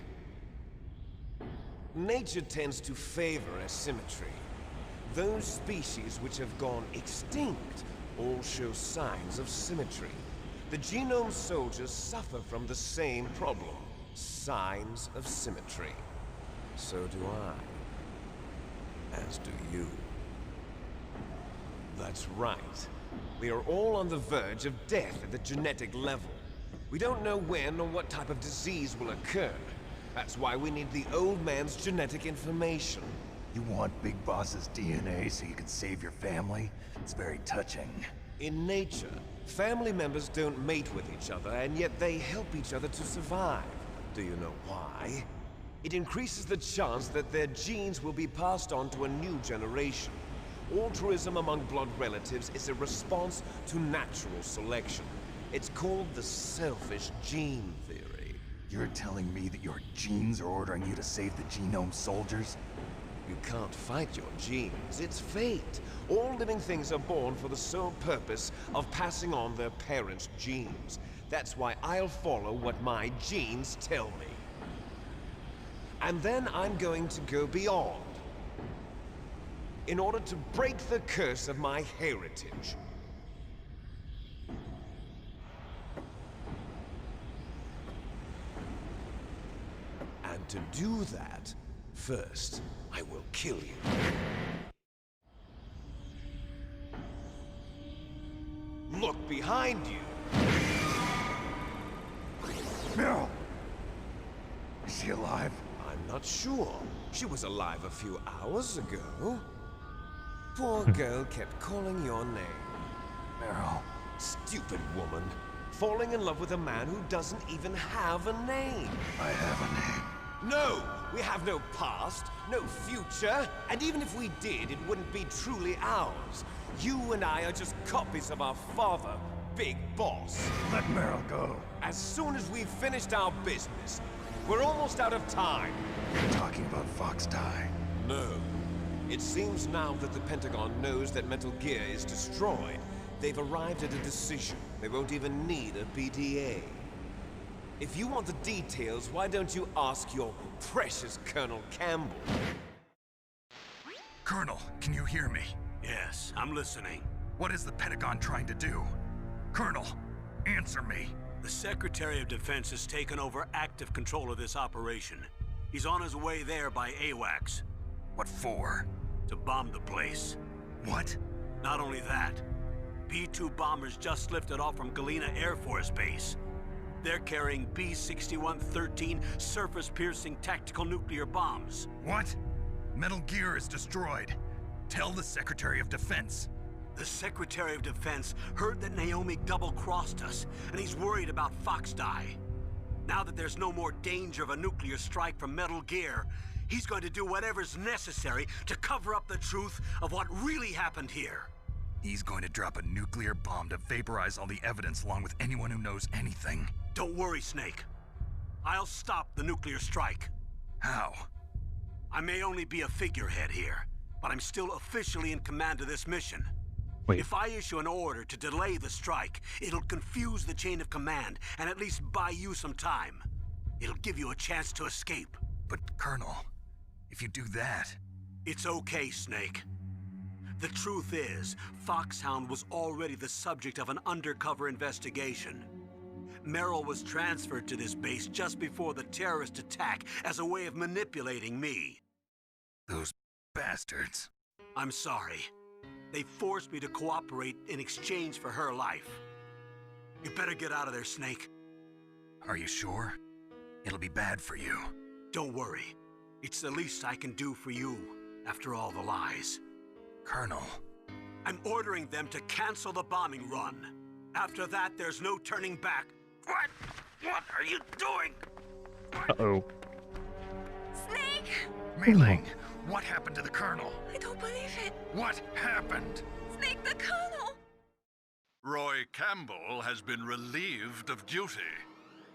Nature tends to favor asymmetry. Those species which have gone extinct all show signs of symmetry. The Genome Soldiers suffer from the same problem. Signs of symmetry. So do I. As do you. That's right. We are all on the verge of death at the genetic level. We don't know when or what type of disease will occur. That's why we need the old man's genetic information. You want Big Boss's DNA so you can save your family? It's very touching. In nature, family members don't mate with each other, and yet they help each other to survive. Do you know why? It increases the chance that their genes will be passed on to a new generation. Altruism among blood relatives is a response to natural selection. It's called the selfish gene theory. You're telling me that your genes are ordering you to save the Genome Soldiers? You can't fight your genes. It's fate. All living things are born for the sole purpose of passing on their parents' genes. That's why I'll follow what my genes tell me. And then I'm going to go beyond. In order to break the curse of my heritage. And to do that, first, I will kill you. Look behind you! Meryl! Is she alive? I'm not sure. She was alive a few hours ago. Poor girl kept calling your name. Meryl. Stupid woman. Falling in love with a man who doesn't even have a name. I have a name. No! We have no past, no future, and even if we did, it wouldn't be truly ours. You and I are just copies of our father, big boss. Let Meryl go. As soon as we've finished our business, we're almost out of time. You're talking about Fox Die. No. It seems now that the Pentagon knows that Metal Gear is destroyed, they've arrived at a decision. They won't even need a BDA. If you want the details, why don't you ask your precious Colonel Campbell? Colonel, can you hear me? Yes, I'm listening. What is the Pentagon trying to do? Colonel, answer me. The Secretary of Defense has taken over active control of this operation. He's on his way there by AWACS. What for? To bomb the place. What? Not only that, B-2 bombers just lifted off from Galena Air Force Base. They're carrying B-6113 surface-piercing tactical nuclear bombs. What? Metal Gear is destroyed. Tell the Secretary of Defense. The Secretary of Defense heard that Naomi double-crossed us, and he's worried about Fox Die. Now that there's no more danger of a nuclear strike from Metal Gear, he's going to do whatever's necessary to cover up the truth of what really happened here. He's going to drop a nuclear bomb to vaporize all the evidence along with anyone who knows anything. Don't worry, Snake. I'll stop the nuclear strike. How? I may only be a figurehead here, but I'm still officially in command of this mission. Wait. If I issue an order to delay the strike, it'll confuse the chain of command and at least buy you some time. It'll give you a chance to escape. But, Colonel, if you do that... It's okay, Snake. The truth is, Foxhound was already the subject of an undercover investigation. Meryl was transferred to this base just before the terrorist attack as a way of manipulating me. Those bastards. I'm sorry. They forced me to cooperate in exchange for her life. You better get out of there, Snake. Are you sure? It'll be bad for you. Don't worry. It's the least I can do for you, after all the lies. Colonel. I'm ordering them to cancel the bombing run. After that, there's no turning back. What? What are you doing? Uh-oh. Snake! Mei Ling, what happened to the Colonel? I don't believe it. What happened? Snake, the Colonel! Roy Campbell has been relieved of duty.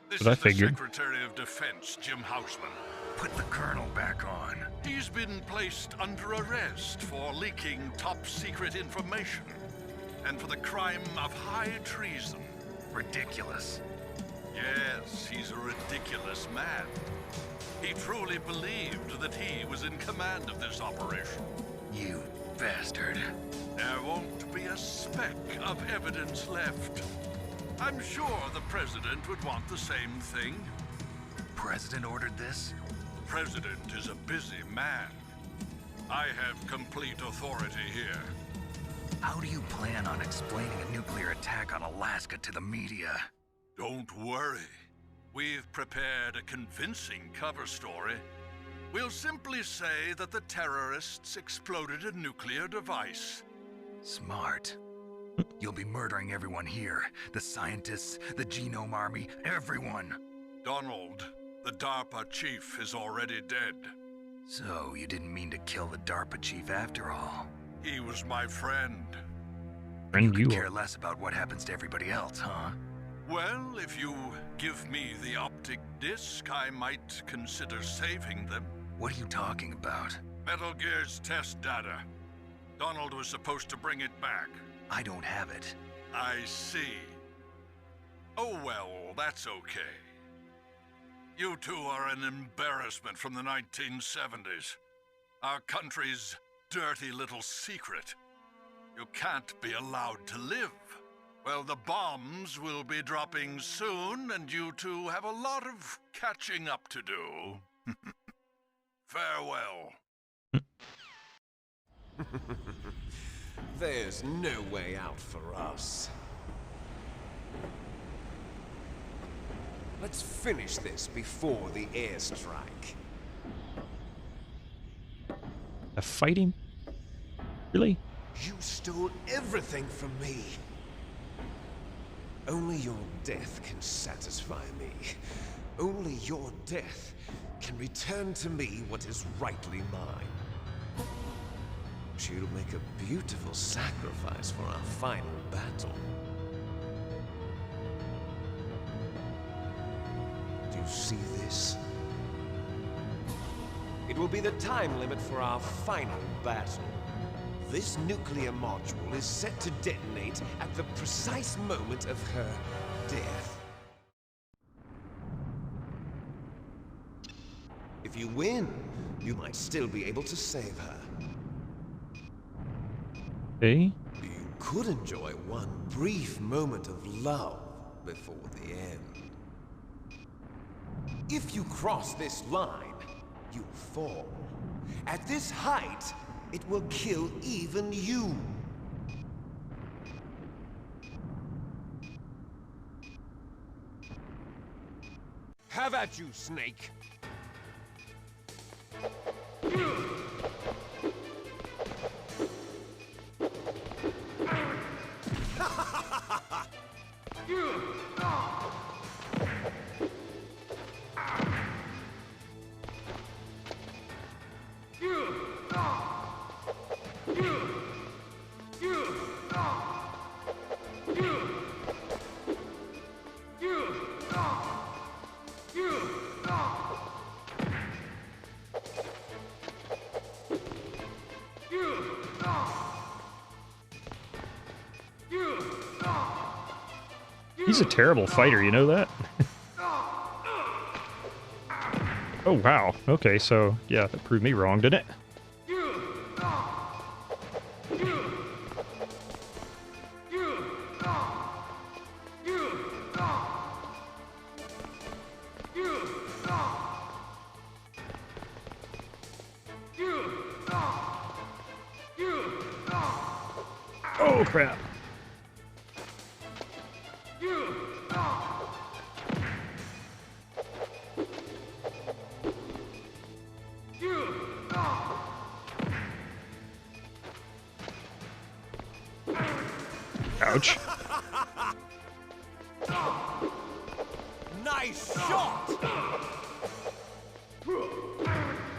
This But I is the figured. Secretary of Defense, Jim Houseman. Put the Colonel back on. He's been placed under arrest for leaking top-secret information and for the crime of high treason. Ridiculous. Yes, he's a ridiculous man. He truly believed that he was in command of this operation. You bastard. There won't be a speck of evidence left. I'm sure the President would want the same thing. President ordered this? The President is a busy man. I have complete authority here. How do you plan on explaining a nuclear attack on Alaska to the media? Don't worry. We've prepared a convincing cover story. We'll simply say that the terrorists exploded a nuclear device. Smart. You'll be murdering everyone here. The scientists, the Genome Army, everyone. Donald, the DARPA chief, is already dead. So, you didn't mean to kill the DARPA chief after all. He was my friend. Friend You you care are. less about what happens to everybody else, huh? Well, if you give me the optic disc, I might consider saving them. What are you talking about? Metal Gear's test data. Donald was supposed to bring it back. I don't have it. I see. Oh well, that's okay. You two are an embarrassment from the 1970s. Our country's dirty little secret. You can't be allowed to live. Well, the bombs will be dropping soon, and you two have a lot of catching up to do. Farewell. There's no way out for us. Let's finish this before the airstrike. A fighting? Really? You stole everything from me. Only your death can satisfy me. Only your death can return to me what is rightly mine. She'll make a beautiful sacrifice for our final battle. see this? It will be the time limit for our final battle. This nuclear module is set to detonate at the precise moment of her death. If you win, you might still be able to save her. Okay. You could enjoy one brief moment of love before the end. If you cross this line, you fall. At this height, it will kill even you. Have at you, Snake. He's a terrible fighter, you know that? Oh, wow. Okay, so, yeah, that proved me wrong, didn't it? Oh, crap. Ouch. Nice shot!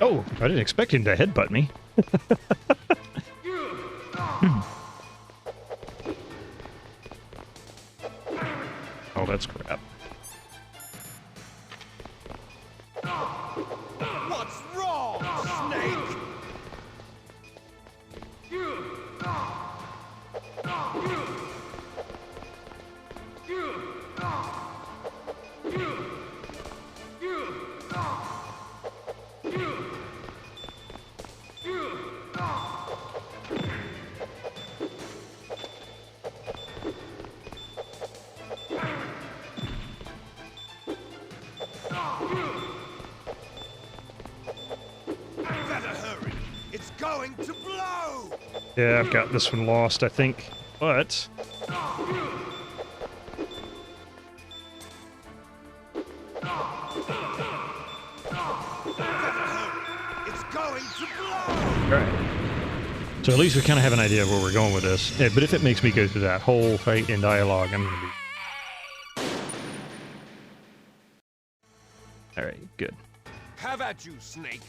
Oh, I didn't expect him to headbutt me. Oh, that's crap. What's wrong, Snake? Better hurry. It's going to blow. Yeah, I've got this one lost, I think. But It's going to blow. alright. So at least we kind of have an idea of where we're going with this. Yeah, but if it makes me go through that whole fight in dialogue, I'm gonna be... Alright, good. Have at you, Snake.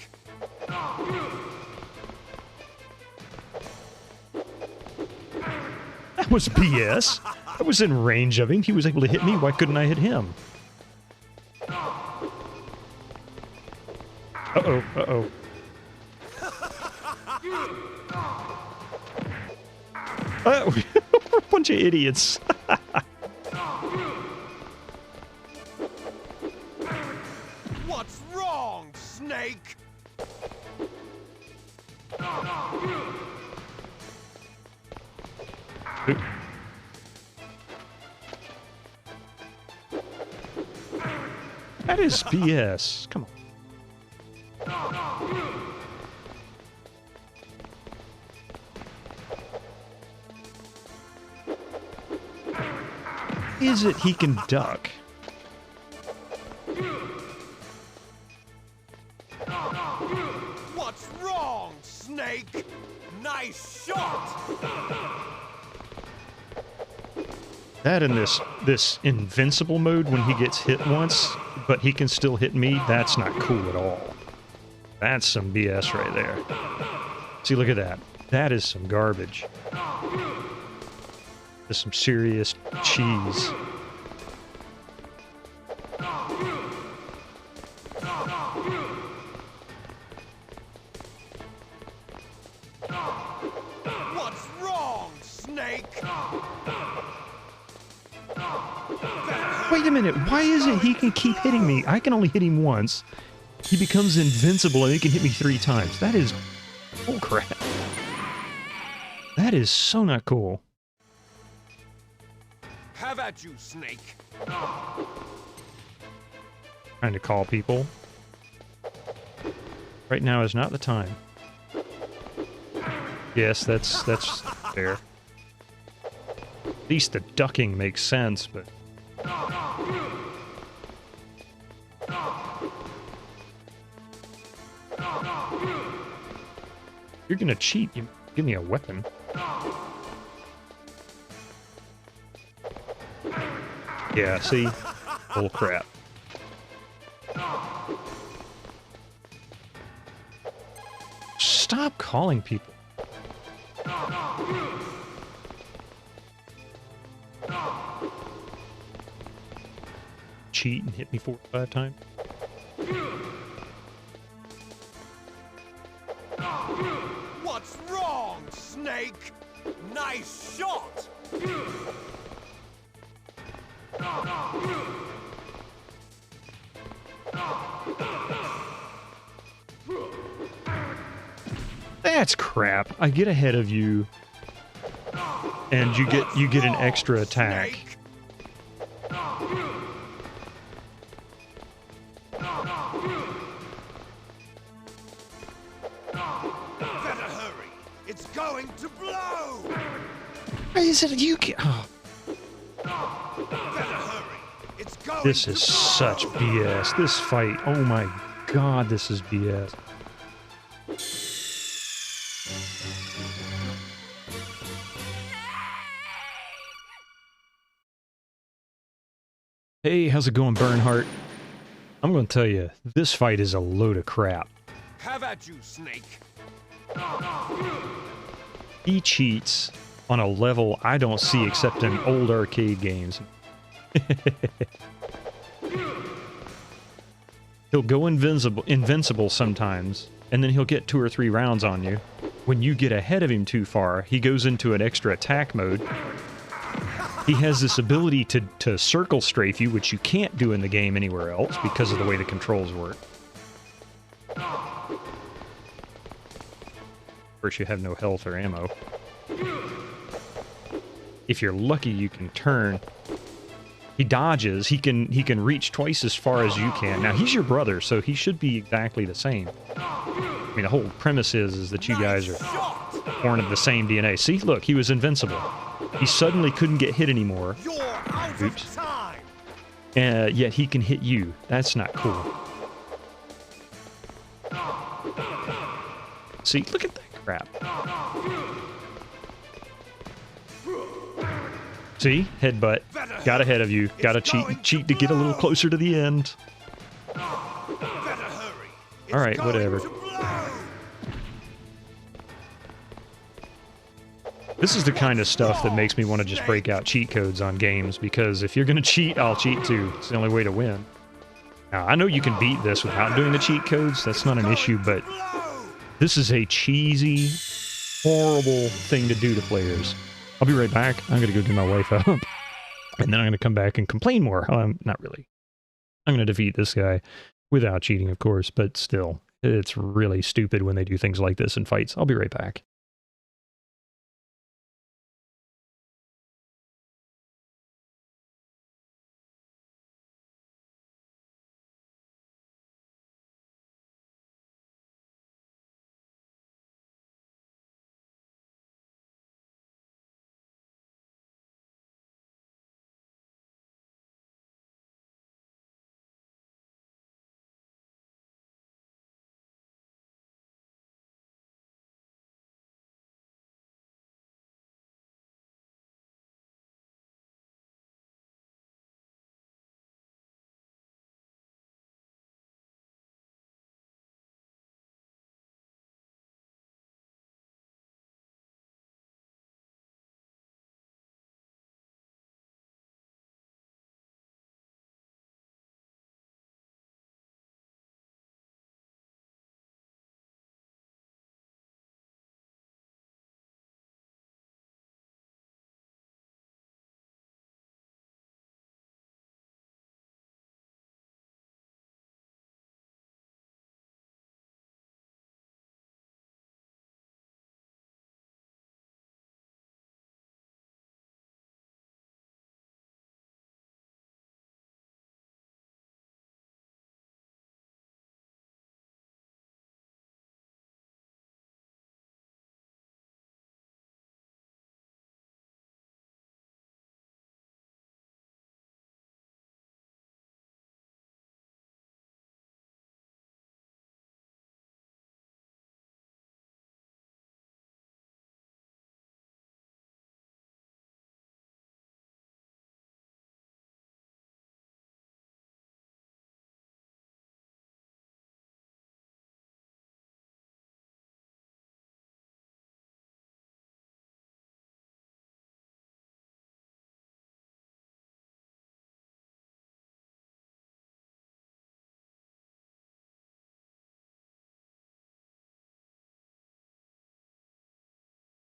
That was BS. I was in range of him. He was able to hit me. Why couldn't I hit him? Uh-oh, uh-oh. We're a bunch of idiots. What's wrong, Snake? Oop. That is BS. Come on. Is it he can duck? What's wrong, Snake? Nice shot! That in this invincible mode when he gets hit once, but he can still hit me, that's not cool at all. That's some BS right there. See, look at that. That is some garbage. That's some serious cheese. Snake! Wait a minute, why is it he can keep hitting me? I can only hit him once. He becomes invincible and he can hit me 3 times. That is... oh crap. That is so not cool. Have at you, Snake! Trying to call people. Right now is not the time. Yes, that's fair. At least the ducking makes sense, but... you're gonna cheat, you give me a weapon. Yeah, see? Bull crap. Stop calling people. Cheat and hit me 4 or 5 times. What's wrong, Snake? Nice shot! That's crap. I get ahead of you, and you get an extra attack. Snake? Better hurry. It's going to blow. Is it you? Oh, Better hurry. It's going this to is blow. such BS. This fight. Oh my god, this is BS. Hey, how's it going, Bernhardt? I'm going to tell you, this fight is a load of crap. Have at you, Snake. He cheats on a level I don't see except in old arcade games. He'll go invincible sometimes, and then he'll get 2 or 3 rounds on you. When you get ahead of him too far, he goes into an extra attack mode. He has this ability to circle strafe you, which you can't do in the game anywhere else because of the way the controls work. Of course, you have no health or ammo. If you're lucky, you can turn. He dodges. He can reach twice as far as you can. Now, he's your brother, so he should be exactly the same. I mean, the whole premise is that you guys are born of the same DNA. See, look, he was invincible. He suddenly couldn't get hit anymore. You're out Oops. of time. Yet he can hit you. That's not cool. See, look at that crap. See? Headbutt. Got ahead of you. Gotta cheat to get a little closer to the end. Better hurry. It's Alright, going whatever. to blow. This is the kind of stuff that makes me want to just break out cheat codes on games, because if you're gonna cheat, I'll cheat too. It's the only way to win. Now, I know you can beat this without doing the cheat codes. That's not an issue, but this is a cheesy, horrible thing to do to players. I'll be right back. I'm gonna go get my wife up. And then I'm gonna come back and complain more. Not really. I'm gonna defeat this guy without cheating, of course, but still, it's really stupid when they do things like this in fights. I'll be right back.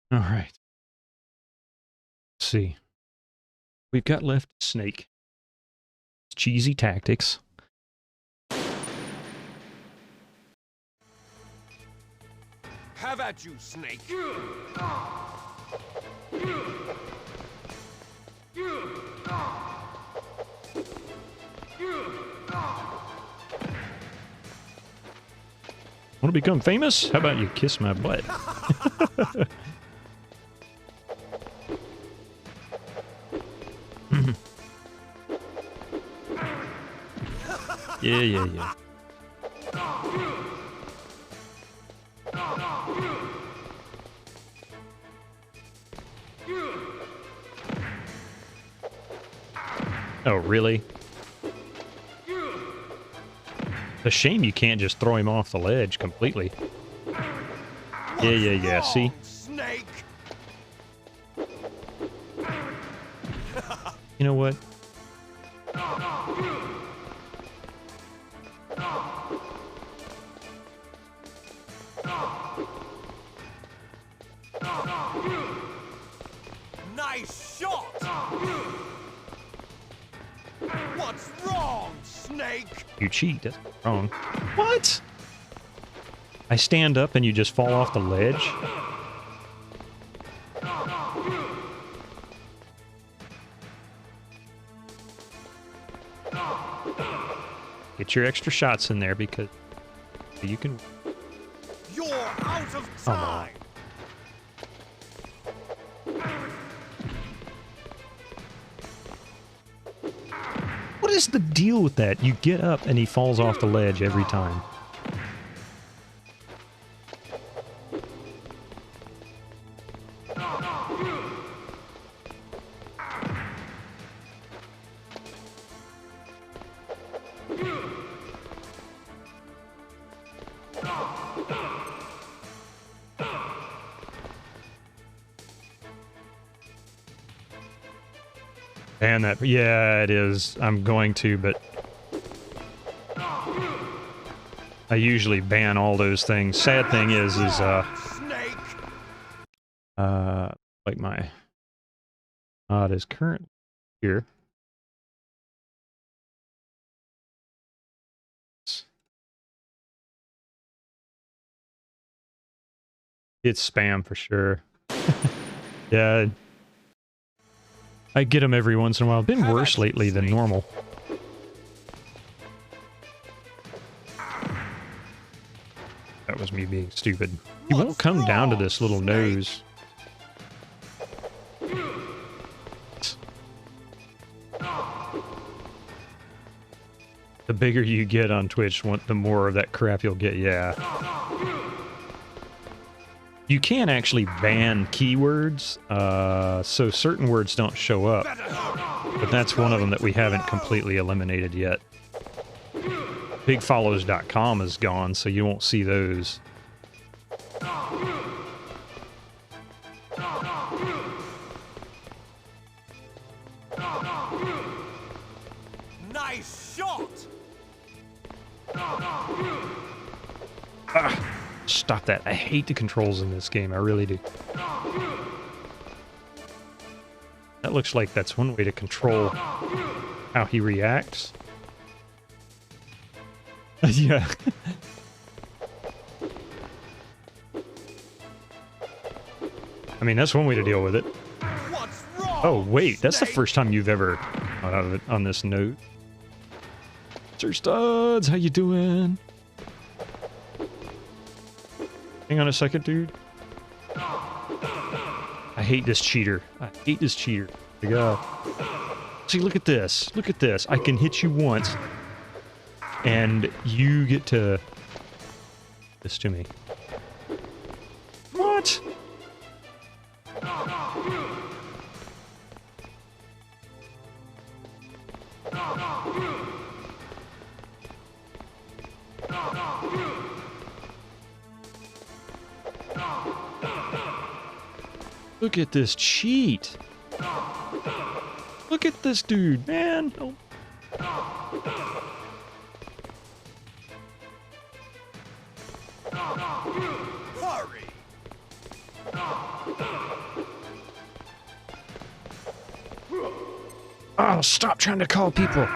All right. Let's see. We've got left Snake. Cheesy tactics. Have at you, Snake. Want to become famous? How about you kiss my butt? Yeah. Oh, really? A shame you can't just throw him off the ledge completely. Yeah. See? Snake. You know what? Nice shot. What's wrong, Snake? You cheat. That's wrong. What? I stand up and you just fall off the ledge? Get your extra shots in there because you can... You're out of Oh, time. What is the deal with that? You get up and he falls off the ledge every time. And that, yeah, it is. I'm going to, but I usually ban all those things. Sad thing is like my mod is currently here. It's spam for sure. Yeah. I get them every once in a while. Been worse lately than normal. That was me being stupid. He won't come down to this little nose. The bigger you get on Twitch, the more of that crap you'll get, yeah. You can actually ban keywords, so certain words don't show up. But that's one of them that we haven't completely eliminated yet. Bigfollows.com is gone, so you won't see those. Nice shot. Ah, stop that. I hate the controls in this game. I really do. That looks like that's one way to control how he reacts. Yeah. I mean, that's one way to deal with it. Oh, wait. That's the first time you've ever on this note. Sir Studs, how you doing? Hang on a second, dude. I hate this cheater. I hate this cheater. See, look at this. Look at this. I can hit you once, and you get to this to me. What? Look at this cheat. Look at this dude, man. Oh. Hurry. Oh, stop trying to call people.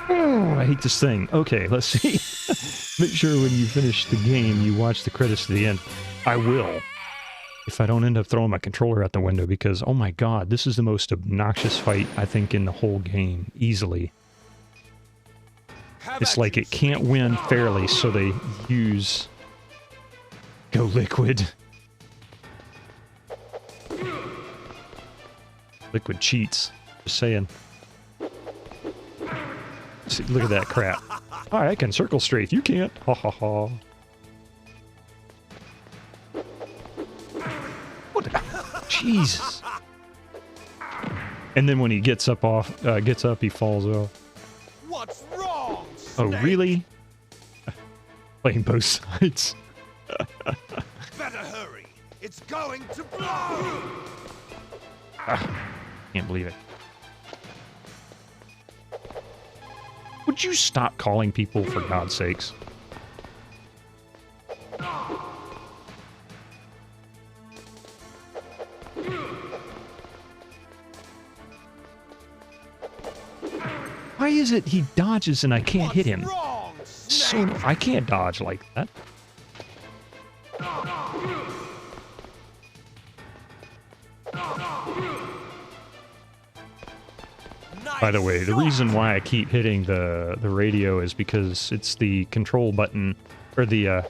Oh, I hate this thing. Okay, let's see. Make sure when you finish the game, you watch the credits to the end. I will. If I don't end up throwing my controller out the window, because, oh my god, this is the most obnoxious fight, I think, in the whole game. Easily. It's like it can't win fairly, so they use... Go Liquid. Liquid cheats. Just saying. See, look at that crap. Oh, I can circle strafe. You can't. Ha ha ha. What? Jesus. And then when he gets up, he falls off. What's wrong, Oh, Snake? really? Playing both sides. Better hurry. It's going to blow. Can't believe it. Would you stop calling people, for God's sakes? Why is it he dodges and I can't hit him? Wrong, So I can't dodge like that. By the way, the reason why I keep hitting the radio is because it's the control button, or the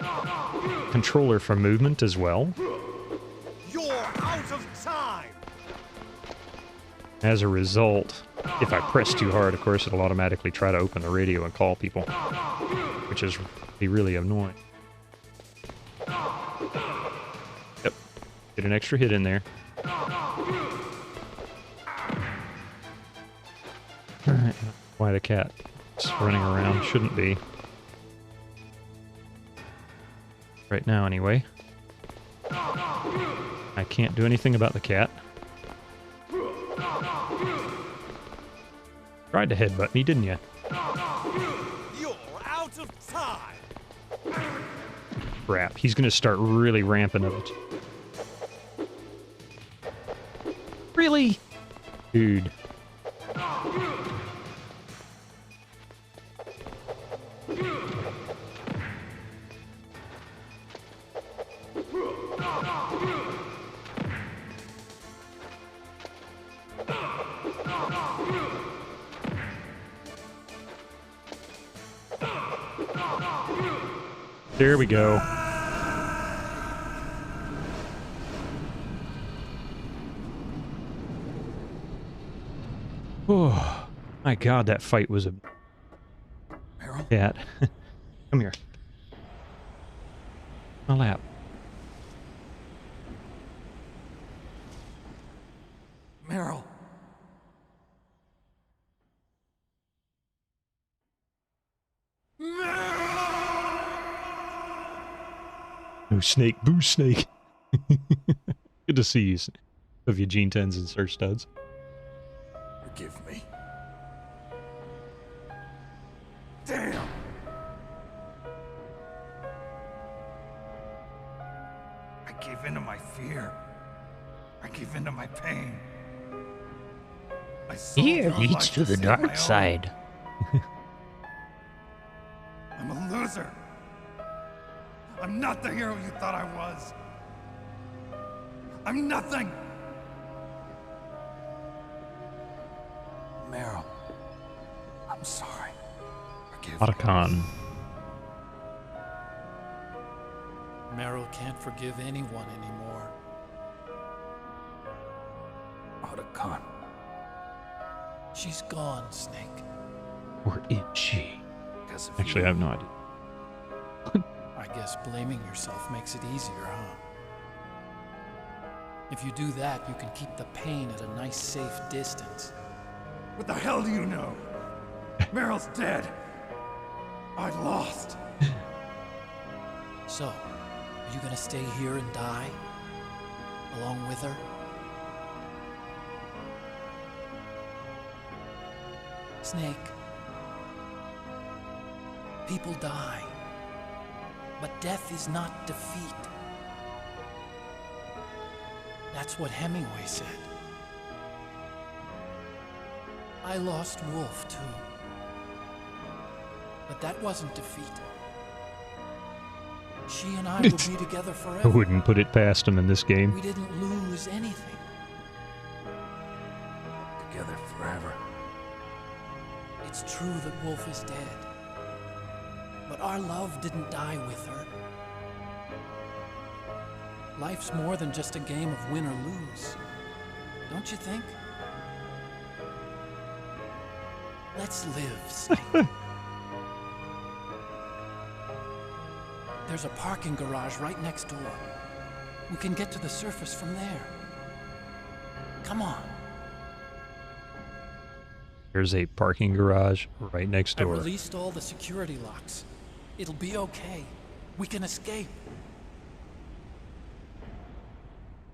controller for movement as well. You're out of time. As a result, if I press too hard, of course, it'll automatically try to open the radio and call people, which is really annoying. Yep, get an extra hit in there. Alright, why the cat is running around, shouldn't be. Right now, anyway. I can't do anything about the cat. Tried to headbutt me, didn't you? You're out of time. Crap, he's gonna start really ramping of it. Really? Dude. There we go. Oh, my God, that fight was a cat. Come here. My lap. Meryl. No snake, boo snake. Good to see you. Of Eugene Tens and Sir Studs. Forgive me. Damn. I gave in to my fear. I gave in to my pain. I saw Here your leads life to the save my dark own. side. I'm a loser. I'm not the hero you thought I was. I'm nothing. Meryl, I'm sorry. Forgive me. Otacon. Meryl can't forgive anyone anymore. Otacon. She's gone, Snake. Or is she? Because of Actually, I have no idea. I guess blaming yourself makes it easier, huh? If you do that, you can keep the pain at a nice, safe distance. What the hell do you know? Meryl's dead. I lost. So, are you gonna stay here and die? Along with her? Snake. People die. But death is not defeat. That's what Hemingway said. I lost Wolf, too. But that wasn't defeat. She and I will be together I forever. wouldn't put it past him in this game. We didn't lose anything. Together forever. It's true that Wolf is dead. But our love didn't die with her. Life's more than just a game of win or lose. Don't you think? Let's live, Snake. There's a parking garage right next door. We can get to the surface from there. Come on. There's a parking garage right next I door. released all the security locks. It'll be okay. We can escape.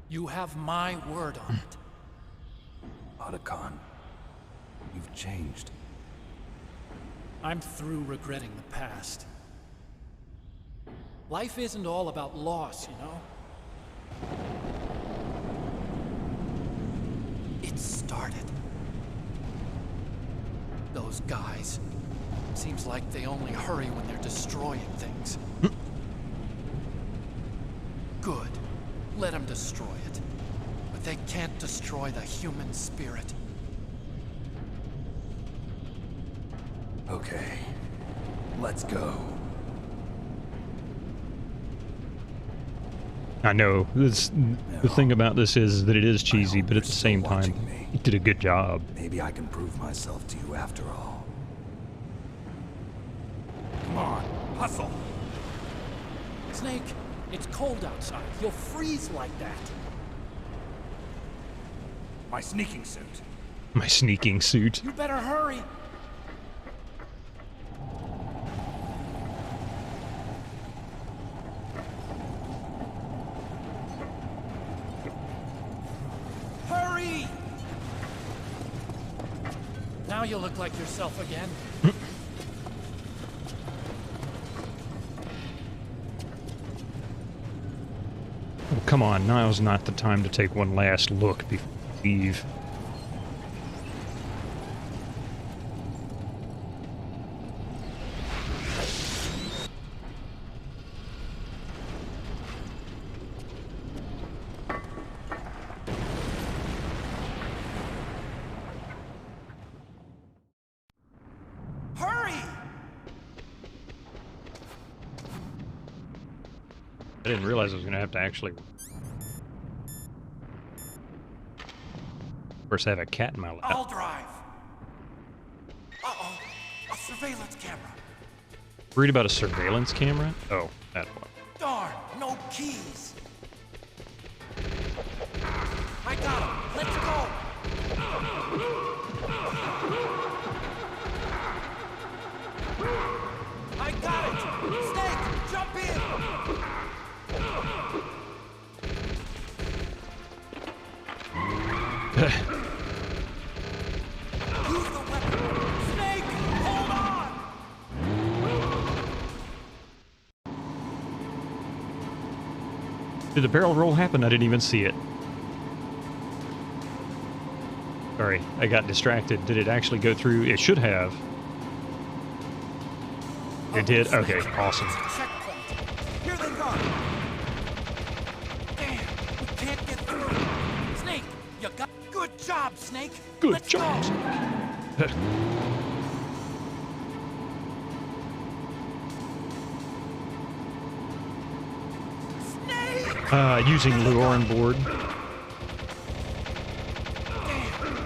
You have my word on it. Otacon, you've changed. I'm through regretting the past. Life isn't all about loss, you know? It started. Those guys. Seems like they only hurry when they're destroying things. Good. Let them destroy it. But they can't destroy the human spirit. Okay, let's go. I know. The thing about this is that it is cheesy, but at the same time, it did a good job. Maybe I can prove myself to you after all. Come on, hustle! Snake, it's cold outside. You'll freeze like that. My sneaking suit. My sneaking suit. You better hurry. Hurry! Now you look like yourself again. Oh, come on, now's not the time to take one last look before we leave. Hurry! I didn't realize I was going to have to actually... Of course, I have a cat in my lap. I'll drive. Uh-oh, a surveillance camera. Worried about a surveillance camera? Oh, that one. Darn, no keys. I got him. Let's go. I got it. Snake, jump in. Use the weapon. Snake, hold on. Did the barrel roll happen? I didn't even see it. Sorry, I got distracted. Did it actually go through? It should have. It did? Okay, awesome. Checkpoint. Here they come. Damn, we can't get through. Snake, you got... Good job, Snake. Good Let's job. go. Using lure on board. Damn,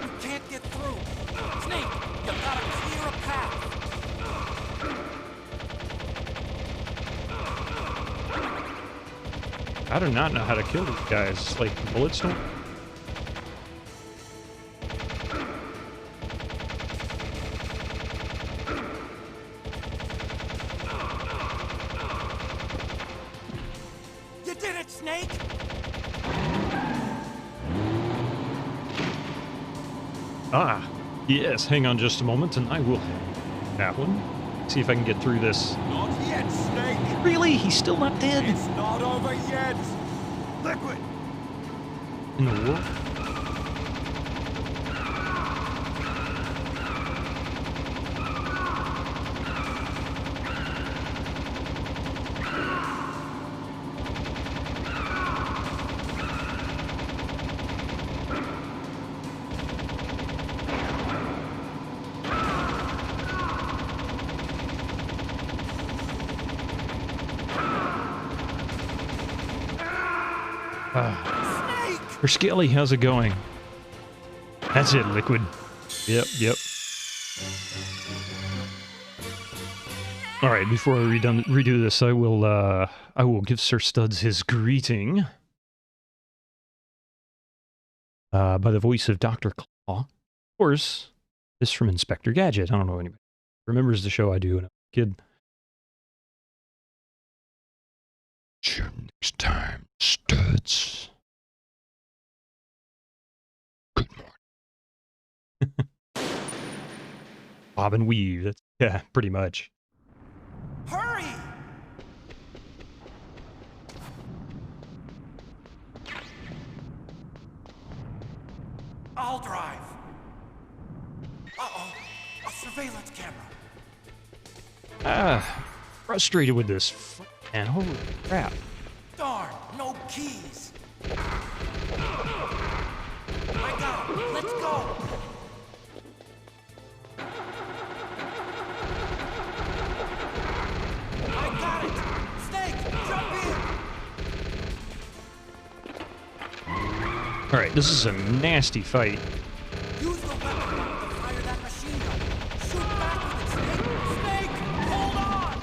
we can't get through. Snake, you gotta clear a path. I do not know how to kill these guys. Like, bullets don't... You did it, Snake. Ah, yes, hang on just a moment and I will have that one. See if I can get through this. Not yet, Snake! Really? He's still not dead? It's not over yet! Liquid! In the war? Or Skelly, how's it going? That's it, Liquid. Yep, yep. All right, before I redo this, I will give Sir Studs his greeting by the voice of Dr. Claw. Of course, this from Inspector Gadget. I don't know if anybody remembers the show I do when I was a kid. Till next time, Studs. Good morning. Bob and weave. That's, yeah, pretty much. Hurry! I'll drive. Uh-oh, a surveillance camera. Frustrated with this. Man, holy crap. Darn, no keys. I got him. Let's go. I got it. Snake, jump in. All right, this is a nasty fight. Use the weapon to fire that machine gun. Shoot back with it, Snake. Snake, hold on.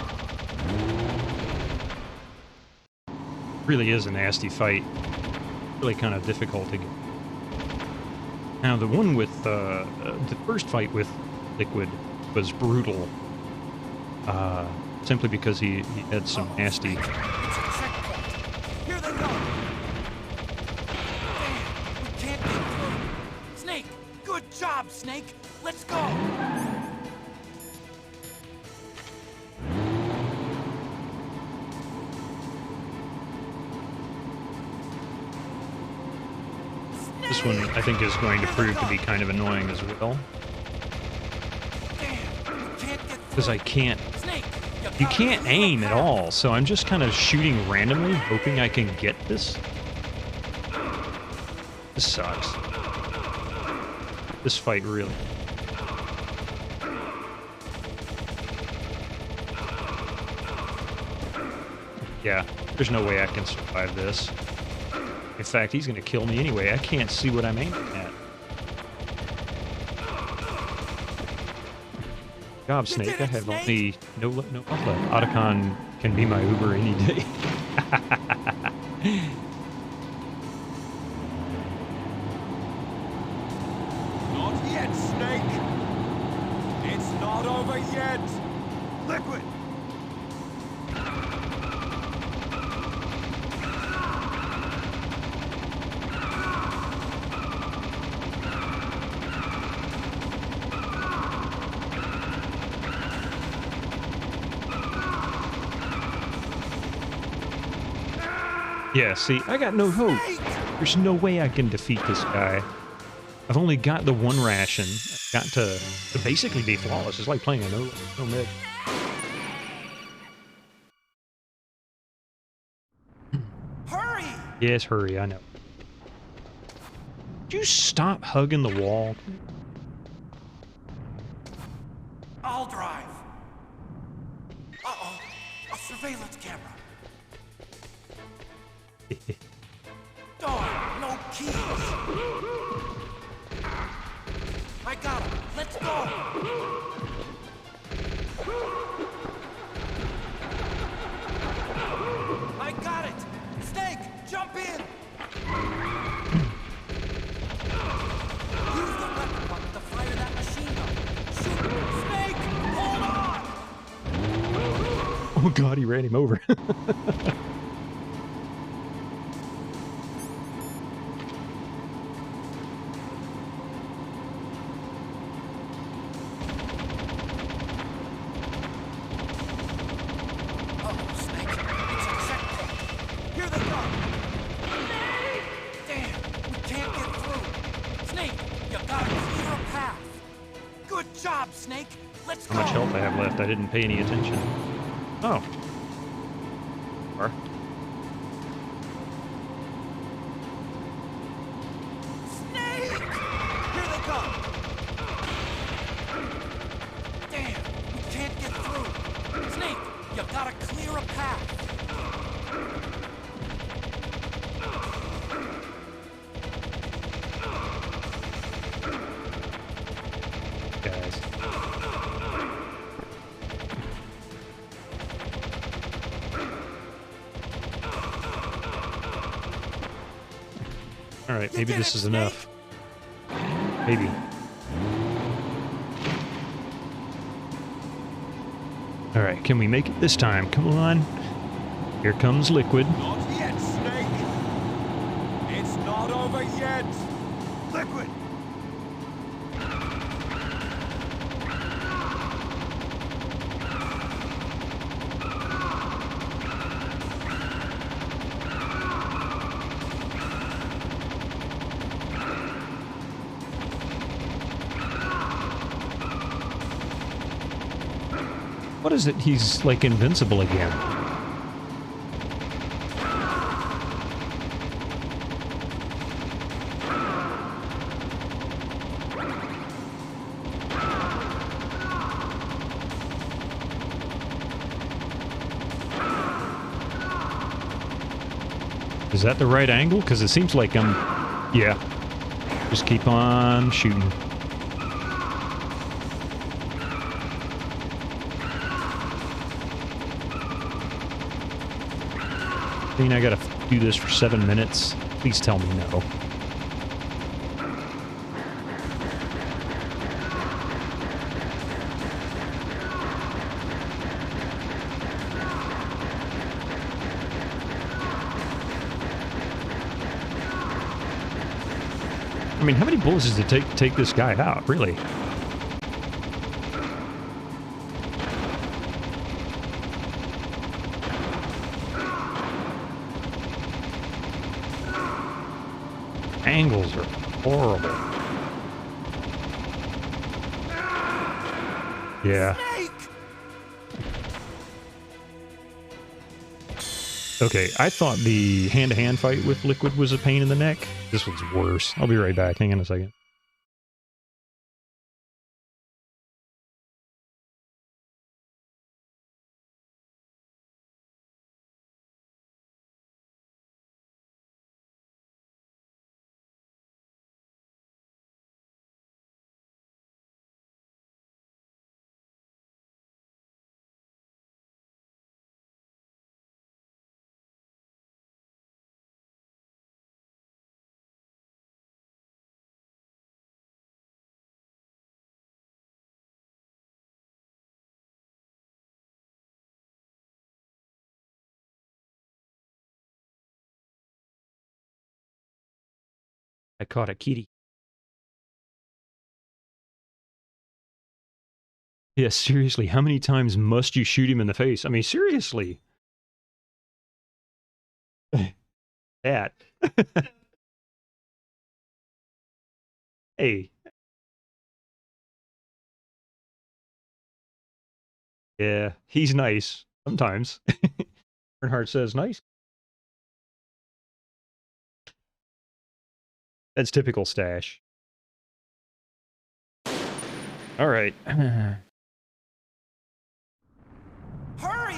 Really is a nasty fight. Really kind of difficult to get. Now, the one with the first fight with Liquid was brutal. Simply because he had some nasty. It's a checkpoint. Here they go. Damn, we can't get through. Snake, good job, Snake. Let's go. This one, I think, is going to prove to be kind of annoying as well. Because I can't... You can't aim at all, so I'm just kind of shooting randomly, hoping I can get this. This sucks. This fight really... Yeah, there's no way I can survive this. In fact, he's going to kill me anyway. I can't see what I'm aiming at. Good job, Snake. I have only no left. Otacon can be my Uber any day. Not yet, Snake! It's not over yet! Liquid! Yeah, see, I got no hope. There's no way I can defeat this guy. I've only got the one ration. I've got to basically be flawless. It's like playing a no mid. Hurry! Yes, hurry, I know. Would you stop hugging the wall? I'll drive. Uh-oh, a surveillance camera. Darn, no keys. I got him. Let's go. I got it. Snake, jump in. Use the weapon button to fire that machine gun. Shoot. Snake, hold on. Oh god, he ran him over. How much health I have left? I didn't pay any attention. Oh. Or. Snake! Here they come! Damn, we can't get through. Snake, you gotta clear a path. Alright, maybe this is enough. Maybe. Alright, can we make it this time? Come on. Here comes Liquid. Not yet, Snake! It's not over yet! Liquid! What is it? He's like invincible again. Is that the right angle? Because it seems like I'm... Yeah. Just keep on shooting. I mean, I gotta do this for 7 minutes. Please tell me no. I mean, how many bullets does it take to take this guy out, really? Angles are horrible. Yeah. Okay, I thought the hand-to-hand fight with Liquid was a pain in the neck. This one's worse. I'll be right back. Hang on a second. I caught a kitty. Yeah, seriously, how many times must you shoot him in the face? I mean, seriously. That. Hey. Yeah, he's nice. Sometimes. Earnhardt says nice. That's typical Stash. All right. Hurry!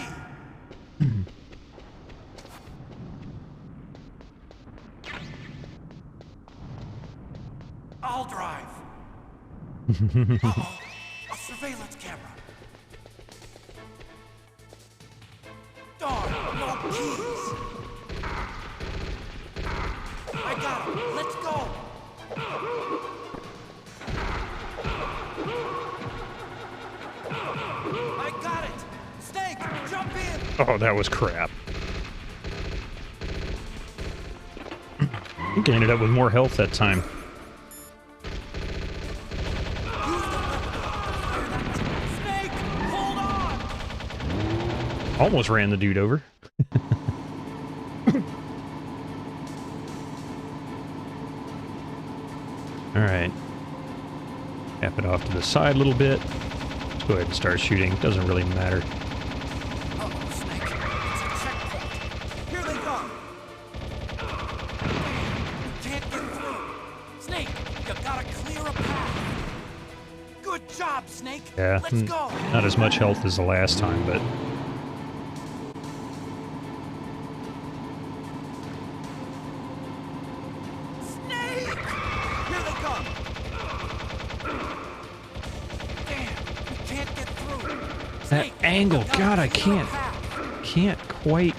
I'll drive. Uh-oh, a surveillance camera. Darn, no keys. I got him. Let's go. I got it. Snake, jump in. Oh, that was crap. I think I ended up with more health that time. Snake, hold on. Almost ran the dude over. Alright. Tap it off to the side a little bit. Let's go ahead and start shooting. Doesn't really matter. Uh-oh, Snake. It's a checkpoint. Here they come. You can't get through. Snake, you gotta clear a path. Good job, Snake. Yeah, Let's go. not as much health as the last time, but... Snake! Here they come. Damn, you can't get through. That Snake, angle, you gotta God, I clear a can't path. quite...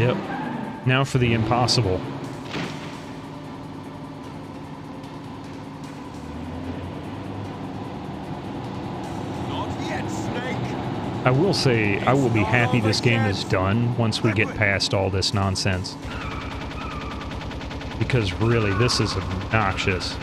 Yep. Now for the impossible. I will say, I will be happy this game is done once we get past all this nonsense. Because really, this is obnoxious.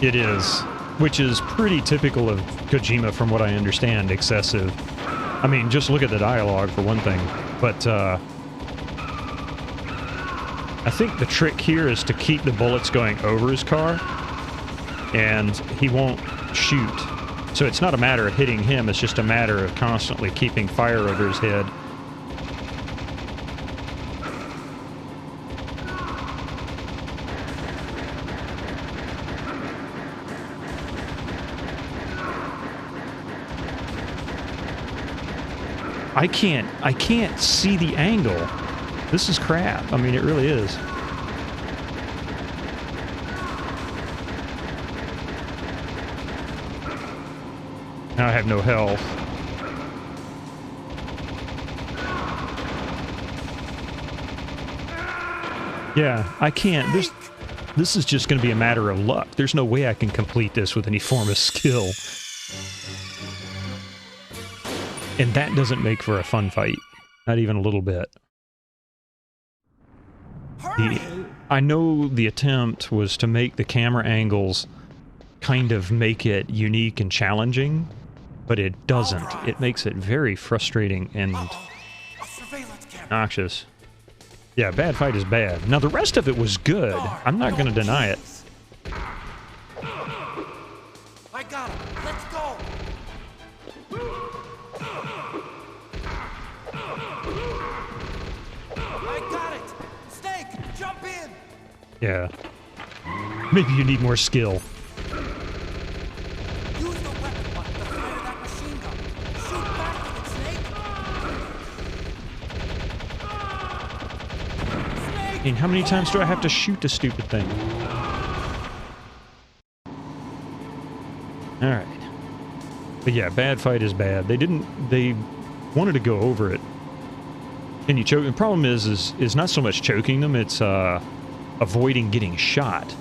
It is, which is pretty typical of Kojima from what I understand, excessive. I mean, just look at the dialogue for one thing, but I think the trick here is to keep the bullets going over his car, and he won't shoot. So it's not a matter of hitting him, it's just a matter of constantly keeping fire over his head. I can't see the angle. This is crap. I mean, it really is. Now I have no health. Yeah, I can't. This is just going to be a matter of luck. There's no way I can complete this with any form of skill. And that doesn't make for a fun fight. Not even a little bit. I know the attempt was to make the camera angles kind of make it unique and challenging, but it doesn't. It makes it very frustrating and obnoxious. Yeah, bad fight is bad. Now, the rest of it was good. I'm not going to deny it. I got him. Let's go. I got it. Snake, jump in. Yeah. Maybe you need more skill. Use the weapon button to fire that machine gun. Shoot back with it, Snake. And how many times do I have to shoot the stupid thing? Alright. But yeah, bad fight is bad. They wanted to go over it. And you choke. The problem is not so much choking them, it's avoiding getting shot.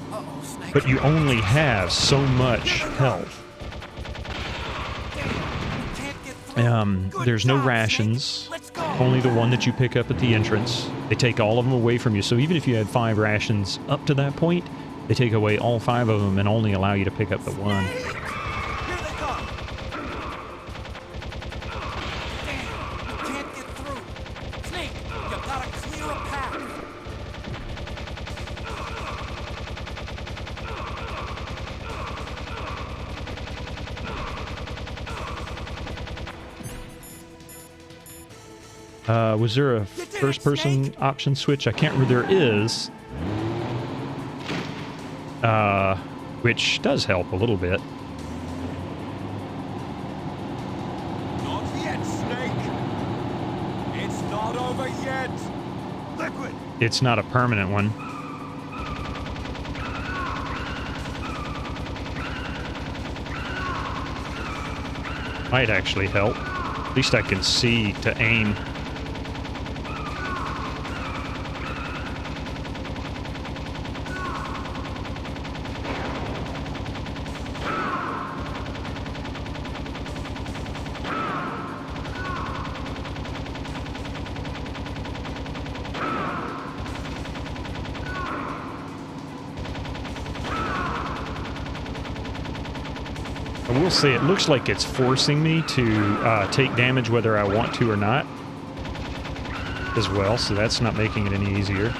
But you only have so much health. There's no rations. Only the one that you pick up at the entrance. They take all of them away from you. So even if you had 5 rations up to that point, they take away all 5 of them and only allow you to pick up the one. Was there a first-person option switch? I can't remember. There is. Which does help a little bit. Not yet, Snake. It's not over yet. Liquid. It's not a permanent one. Might actually help. At least I can see to aim. I will say it looks like it's forcing me to take damage whether I want to or not as well, so that's not making it any easier.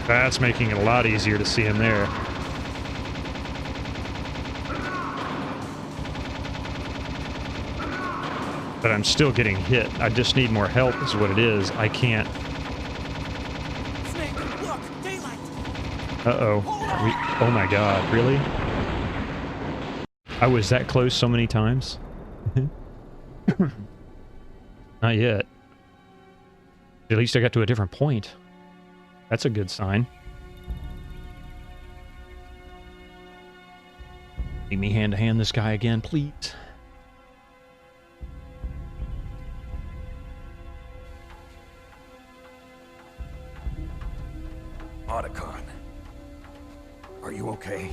That's making it a lot easier to see him there. But I'm still getting hit. I just need more help is what it is. I can't. Snake, look, daylight. Uh-oh. Oh my god, really? I was that close so many times? Not yet. At least I got to a different point. That's a good sign. Leave me hand to hand this guy again, please. Otacon. Are you okay?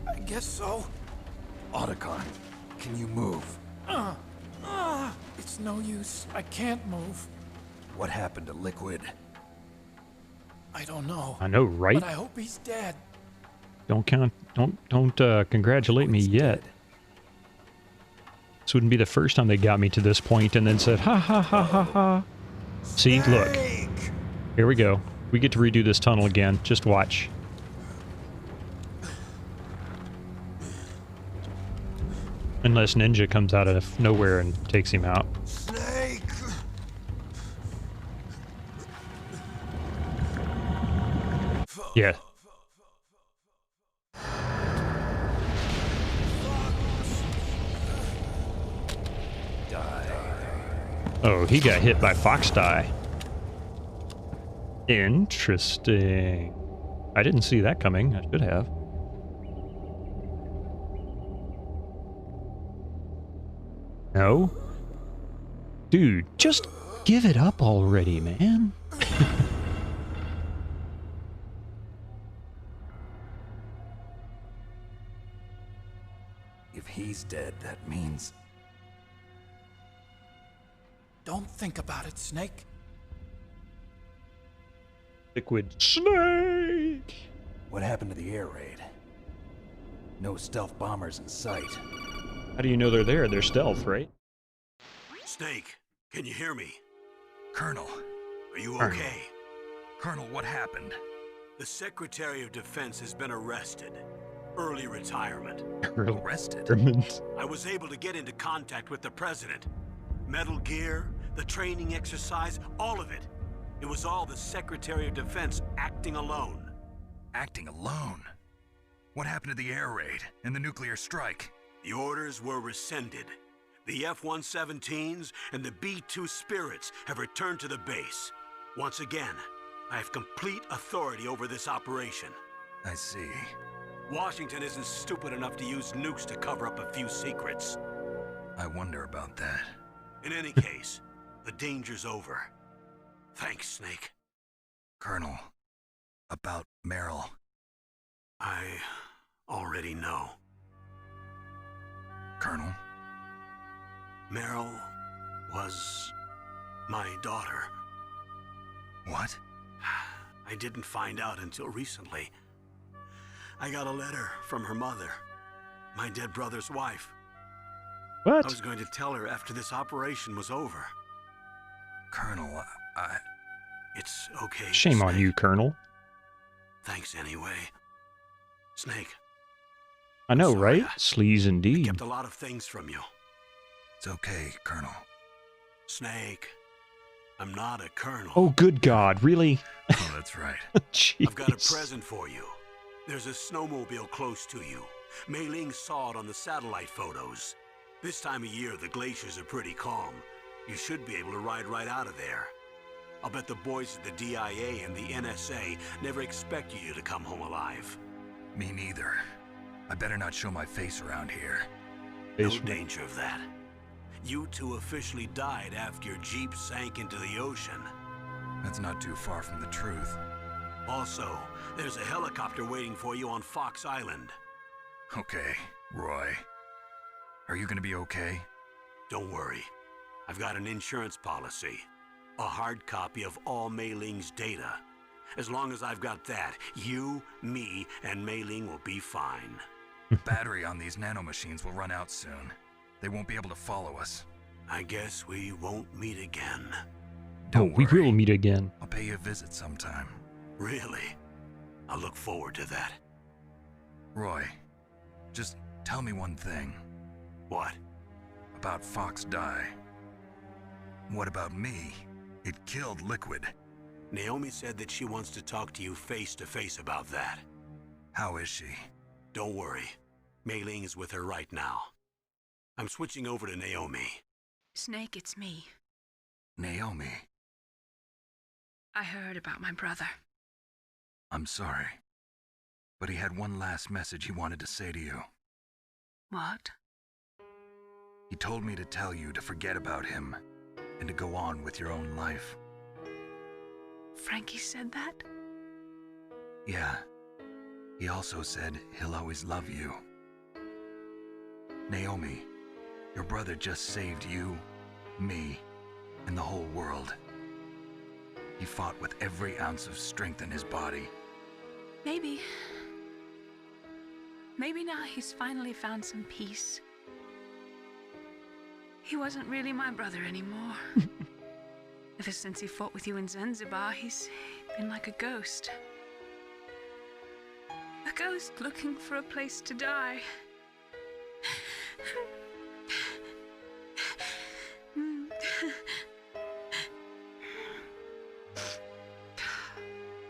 I guess so. Otacon, can you move? It's no use. I can't move. What happened to Liquid? I don't know. I know, right? But I hope he's dead. Don't congratulate me yet. This wouldn't be the first time they got me to this point and then said, ha ha ha ha ha. See, look. Here we go. We get to redo this tunnel again. Just watch. Unless Ninja comes out of nowhere and takes him out. Snake! Yeah. Oh, he got hit by Fox Die. Interesting. I didn't see that coming. I should have. No? Dude, just give it up already, man. If he's dead, that means... Don't think about it, Snake. Liquid Snake! What happened to the air raid? No stealth bombers in sight. How do you know they're there? They're stealth, right? Snake, can you hear me? Colonel. Are you Colonel. okay? Colonel, what happened? The Secretary of Defense has been arrested. Early retirement. Arrested? I was able to get into contact with the President. Metal Gear, the training exercise, all of it. It was all the Secretary of Defense acting alone. Acting alone? What happened to the air raid and the nuclear strike? The orders were rescinded. The F-117s and the B-2 Spirits have returned to the base. Once again, I have complete authority over this operation. I see. Washington isn't stupid enough to use nukes to cover up a few secrets. I wonder about that. In any case, the danger's over. Thanks, Snake. Colonel, about Meryl. I already know. Colonel? Meryl was my daughter. What? I didn't find out until recently. I got a letter from her mother, my dead brother's wife. What? I was going to tell her after this operation was over. Colonel, It's okay. Shame on Snake. you, Colonel. Thanks anyway. Snake. I know, Sorry, right? Sleaze I indeed. kept a lot of things from you. it's okay, Colonel. Snake. I'm not a colonel. Oh, good God, really? Oh, that's right. Jeez. I've got a present for you. There's a snowmobile close to you. Mei Ling saw it on the satellite photos. This time of year, the glaciers are pretty calm. You should be able to ride right out of there. I'll bet the boys at the DIA and the NSA never expected you to come home alive. Me neither. I better not show my face around here. No danger of that. You two officially died after your Jeep sank into the ocean. That's not too far from the truth. Also, there's a helicopter waiting for you on Fox Island. Okay, Roy. Are you gonna be okay? Don't worry. I've got an insurance policy. A hard copy of all Mei Ling's data. As long as I've got that, you, me, and Mei Ling will be fine. Battery on these nanomachines will run out soon. They won't be able to follow us. I guess we won't meet again. Don't we worry. will meet again. I'll pay you a visit sometime. Really? I look forward to that. Roy, just tell me one thing. What? About Fox Die. What about me? It killed Liquid. Naomi said that she wants to talk to you face to face about that. How is she? Don't worry. Mei Ling is with her right now. I'm switching over to Naomi. Snake, it's me. Naomi, I heard about my brother. I'm sorry. But he had one last message he wanted to say to you. What? He told me to tell you to forget about him and to go on with your own life. Frankie said that? Yeah. He also said he'll always love you. Naomi, your brother just saved you, me, and the whole world. He fought with every ounce of strength in his body. Maybe. Maybe now he's finally found some peace. He wasn't really my brother anymore. Ever since he fought with you in Zanzibar, he's been like a ghost. A ghost looking for a place to die.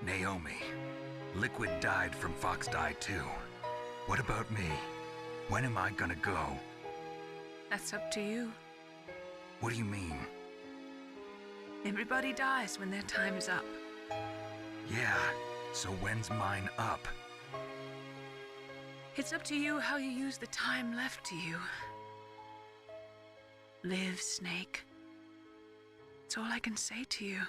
Naomi, Liquid died from Fox Die too. What about me? When am I gonna go? That's up to you. What do you mean? Everybody dies when their time is up. Yeah, so when's mine up? It's up to you how you use the time left to you. Live, Snake. That's all I can say to you.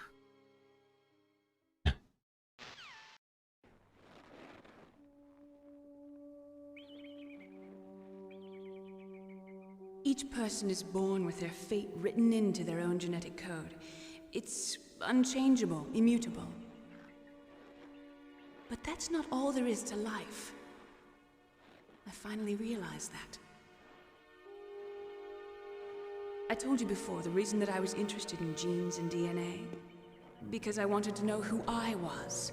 Each person is born with their fate written into their own genetic code. It's unchangeable, immutable. But that's not all there is to life. I finally realized that. I told you before the reason that I was interested in genes and DNA. Because I wanted to know who I was,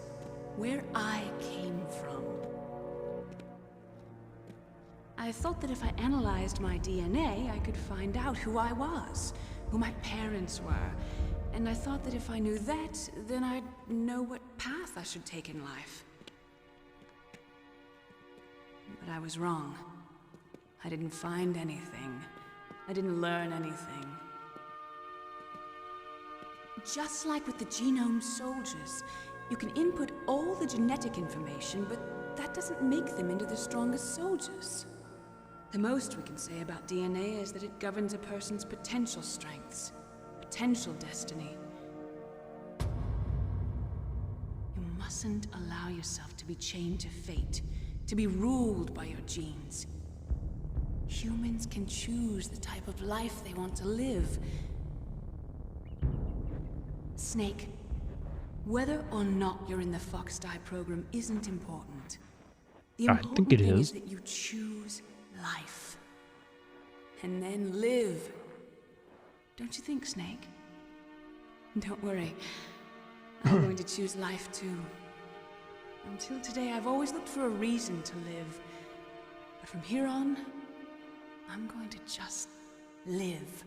where I came from. I thought that if I analyzed my DNA, I could find out who I was, who my parents were, and I thought that if I knew that, then I'd know what path I should take in life. But I was wrong. I didn't find anything. I didn't learn anything. Just like with the genome soldiers, you can input all the genetic information, but that doesn't make them into the strongest soldiers. The most we can say about DNA is that it governs a person's potential strengths, potential destiny. You mustn't allow yourself to be chained to fate, to be ruled by your genes. Humans can choose the type of life they want to live. Snake, whether or not you're in the Fox Die program isn't important. The important thing is that you choose life. And then live. Don't you think, Snake? Don't worry. I'm going to choose life too. Until today, I've always looked for a reason to live. But from here on, I'm going to just live.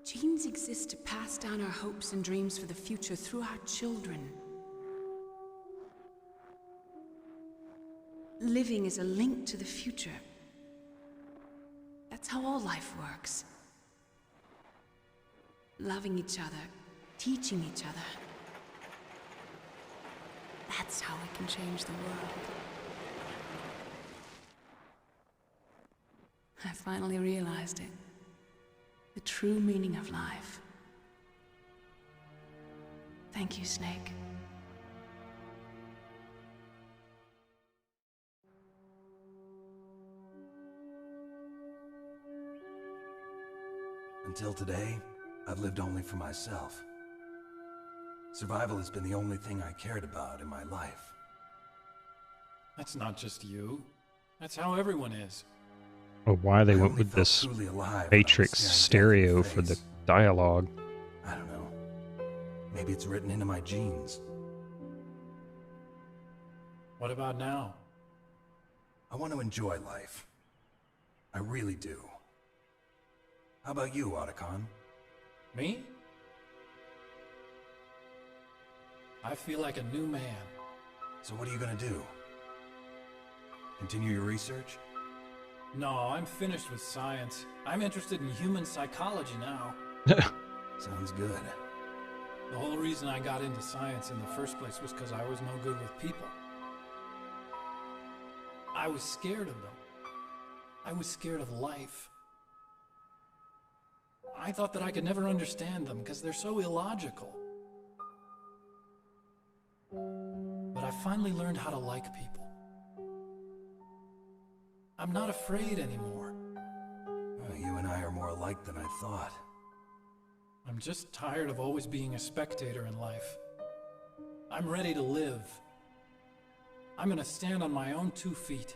Genes exist to pass down our hopes and dreams for the future through our children. Living is a link to the future. That's how all life works. Loving each other, teaching each other. That's how we can change the world. I finally realized it. The true meaning of life. Thank you, Snake. Until today, I've lived only for myself. Survival has been the only thing I cared about in my life. That's not just you. That's how everyone is. Oh, why they I went only with felt this truly alive when I was Matrix staring death in stereo for the face. dialogue. I don't know. Maybe it's written into my genes. What about now? I want to enjoy life. I really do. How about you, Otacon? Me? I feel like a new man. So what are you gonna do? Continue your research? No, I'm finished with science. I'm interested in human psychology now. Sounds good. The whole reason I got into science in the first place was because I was no good with people. I was scared of them. I was scared of life. I thought that I could never understand them because they're so illogical. But I finally learned how to like people. I'm not afraid anymore. Well, you and I are more alike than I thought. I'm just tired of always being a spectator in life. I'm ready to live. I'm gonna stand on my own 2 feet.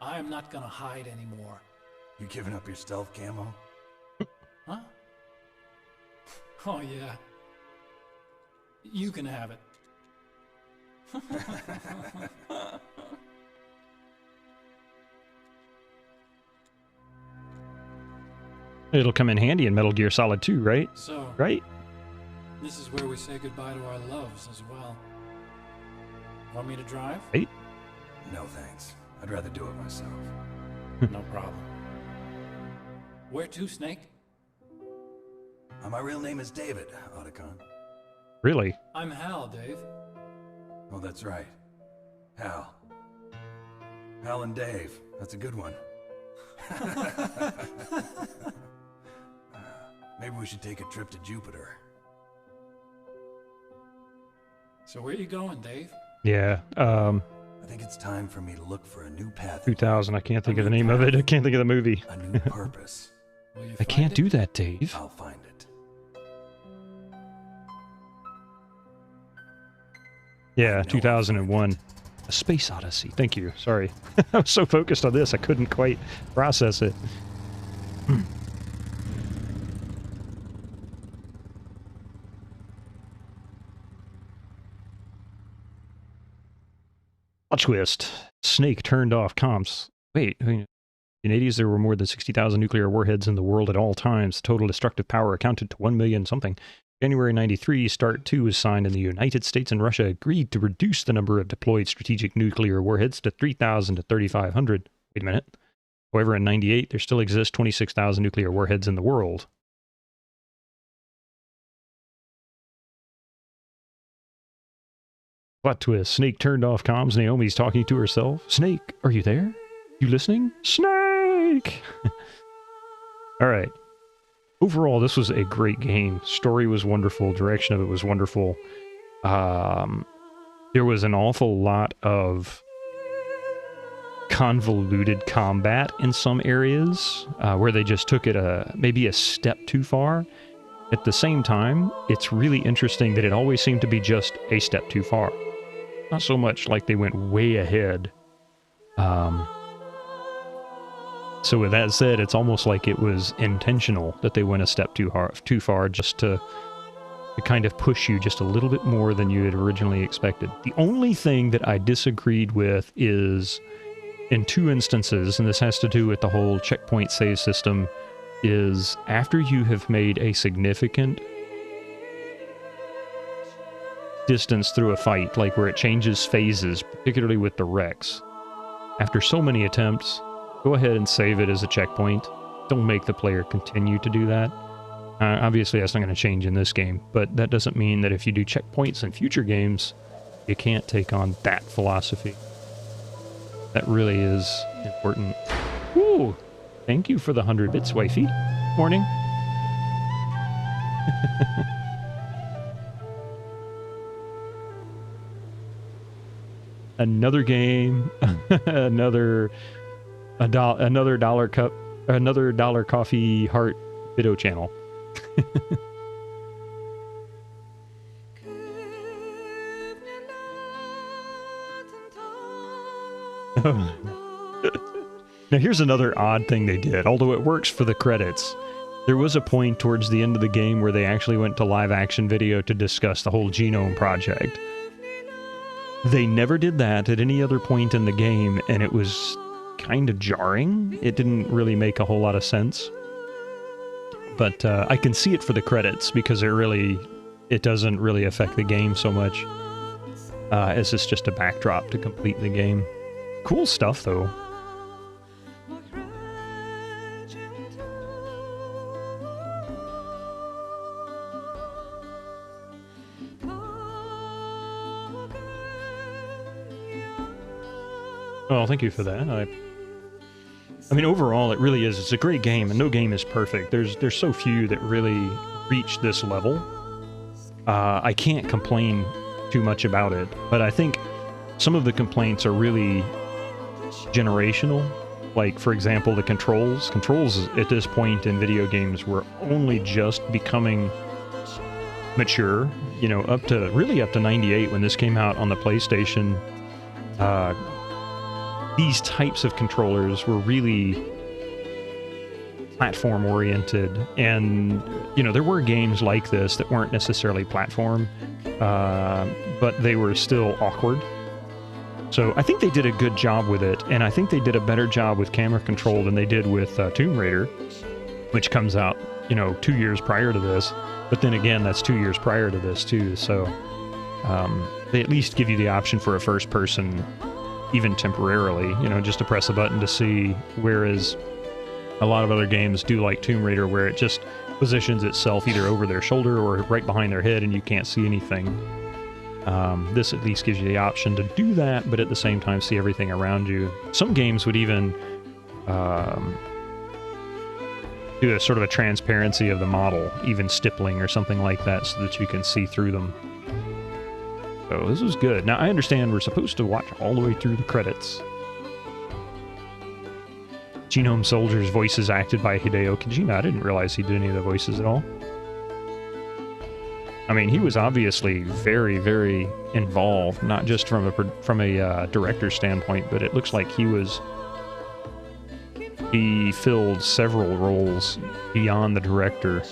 I am not gonna hide anymore. You giving up your stealth camo? Huh? Oh yeah. You can have it. It'll come in handy in Metal Gear Solid 2, right? So, Right? this is where we say goodbye to our loves as well. Want me to drive? Right? No thanks. I'd rather do it myself. No problem. Where to, Snake? My real name is David, Otacon. Really? I'm Hal, Dave. Oh, that's right. Hal. Hal and Dave. That's a good one. Maybe we should take a trip to Jupiter. So where you going, Dave? Yeah. I think it's time for me to look for a new path. 2000. I can't think of the name of it. I can't think of the movie. A new purpose. Will you I find can't it? do that, Dave. I'll find it. Yeah, 2001. A Space Odyssey. Thank you. Sorry. I was so focused on this, I couldn't quite process it. Plot twist. Snake turned off comms. Wait, in the 80s there were more than 60,000 nuclear warheads in the world at all times. Total destructive power accounted to 1 million something. January 93, START 2 was signed and the United States and Russia agreed to reduce the number of deployed strategic nuclear warheads to 3,000 to 3,500. Wait a minute. However, in 98, there still exists 26,000 nuclear warheads in the world. Plot twist. Snake turned off comms. Naomi's talking to herself. Snake, are you there? You listening? Snake! All right. Overall, this was a great game. Story was wonderful. Direction of it was wonderful. There was an awful lot of convoluted combat in some areas where they just took it maybe a step too far. At the same time, it's really interesting that it always seemed to be just a step too far. Not so much like they went way ahead. So with that said, it's almost like it was intentional that they went a step too far just to kind of push you just a little bit more than you had originally expected. The only thing that I disagreed with is in 2 instances, and this has to do with the whole checkpoint save system, is after you have made a significant distance through a fight, like where it changes phases, particularly with the Rex, after so many attempts, go ahead and save it as a checkpoint. Don't make the player continue to do that. Obviously, that's not going to change in this game, but that doesn't mean that if you do checkpoints in future games, you can't take on that philosophy. That really is important. Ooh! Thank you for the 100 bits, wifey. Morning. Another game. another dollar cup. Another dollar coffee heart video channel. Now here's another odd thing they did, although it works for the credits. There was a point towards the end of the game where they actually went to live action video to discuss the whole genome project. They never did that at any other point in the game, and it was kind of jarring. It didn't really make a whole lot of sense. But I can see it for the credits, because it doesn't really affect the game so much, as it's just a backdrop to complete the game. Cool stuff, though. Oh, thank you for that. I mean, overall, it really is. It's a great game, and no game is perfect. There's so few that really reach this level. I can't complain too much about it, but I think some of the complaints are really generational. Like, for example, the controls. Controls at this point in video games were only just becoming mature. You know, up to 98 when this came out on the PlayStation. These types of controllers were really platform oriented, and you know, there were games like this that weren't necessarily platform, but they were still awkward. So I think they did a good job with it, and I think they did a better job with camera control than they did with Tomb Raider, which comes out, you know, 2 years prior to this. But then again, that's 2 years prior to this too, so they at least give you the option for a first person, even temporarily, you know, just to press a button to see, whereas a lot of other games do, like Tomb Raider, where it just positions itself either over their shoulder or right behind their head and you can't see anything. This at least gives you the option to do that, but at the same time see everything around you. Some games would even do a sort of a transparency of the model, even stippling or something like that, so that you can see through them. So this was good. Now, I understand we're supposed to watch all the way through the credits. Genome Soldier's voice is acted by Hideo Kojima. I didn't realize he did any of the voices at all. I mean, he was obviously very, very involved, not just from a director's standpoint, but it looks like he filled several roles beyond the director.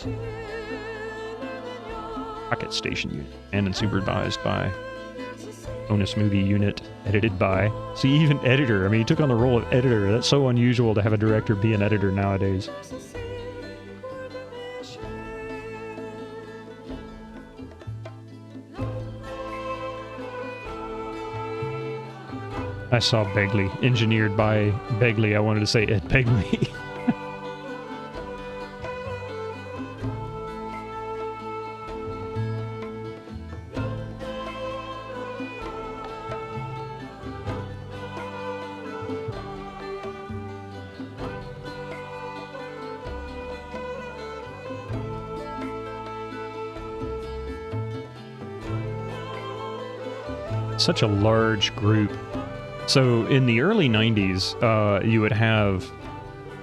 Rocket Station Unit, and supervised by Bonus Movie Unit, edited by... See, even editor. I mean, he took on the role of editor. That's so unusual to have a director be an editor nowadays. I saw Begley, engineered by Begley. I wanted to say Ed Begley. Such a large group. So in the early 90s, you would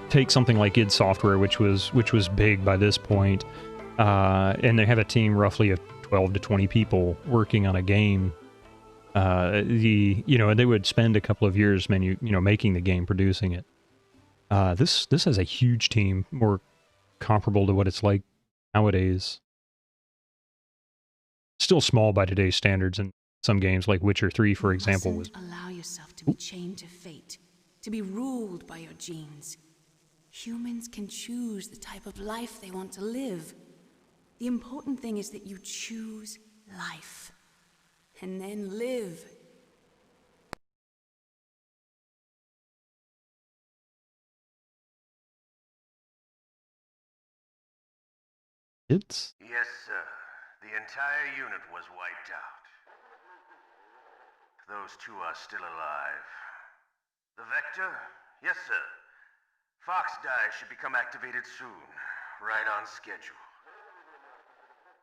take something like id Software, which was big by this point, and they have a team roughly of 12 to 20 people working on a game. And they would spend a couple of years making the game, producing it. This has a huge team, more comparable to what it's like nowadays. Still small by today's standards, and some games like Witcher 3, for example, was... Allow yourself to be chained to fate, to be ruled by your genes. Humans can choose the type of life they want to live. The important thing is that you choose life, and then live. It's... Yes, sir. The entire unit was wiped out. Those two are still alive. The Vector? Yes, sir. Fox Die should become activated soon. Right on schedule.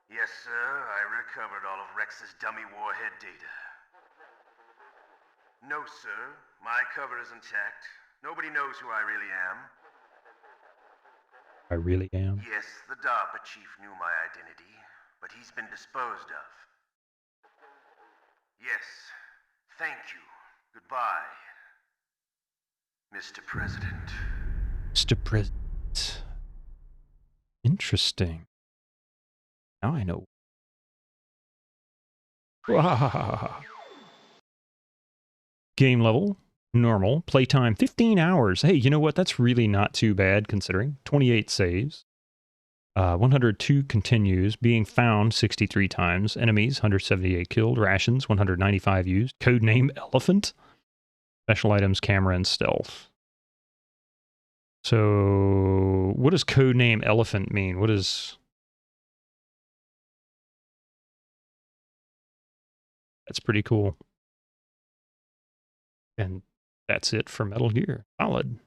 Yes, sir. I recovered all of Rex's dummy warhead data. No, sir. My cover is intact. Nobody knows who I really am. I really am? Yes, the DARPA chief knew my identity, but he's been disposed of. Yes. Thank you. Goodbye. Mr. President. Mr. President. Interesting. Now I know. Game level, normal. Playtime, 15 hours. Hey, you know what? That's really not too bad considering. 28 saves. 102 continues. Being found 63 times. Enemies, 178 killed. Rations, 195 used. Codename Elephant. Special items, camera, and stealth. So, what does codename Elephant mean? What is... That's pretty cool. And that's it for Metal Gear. Solid.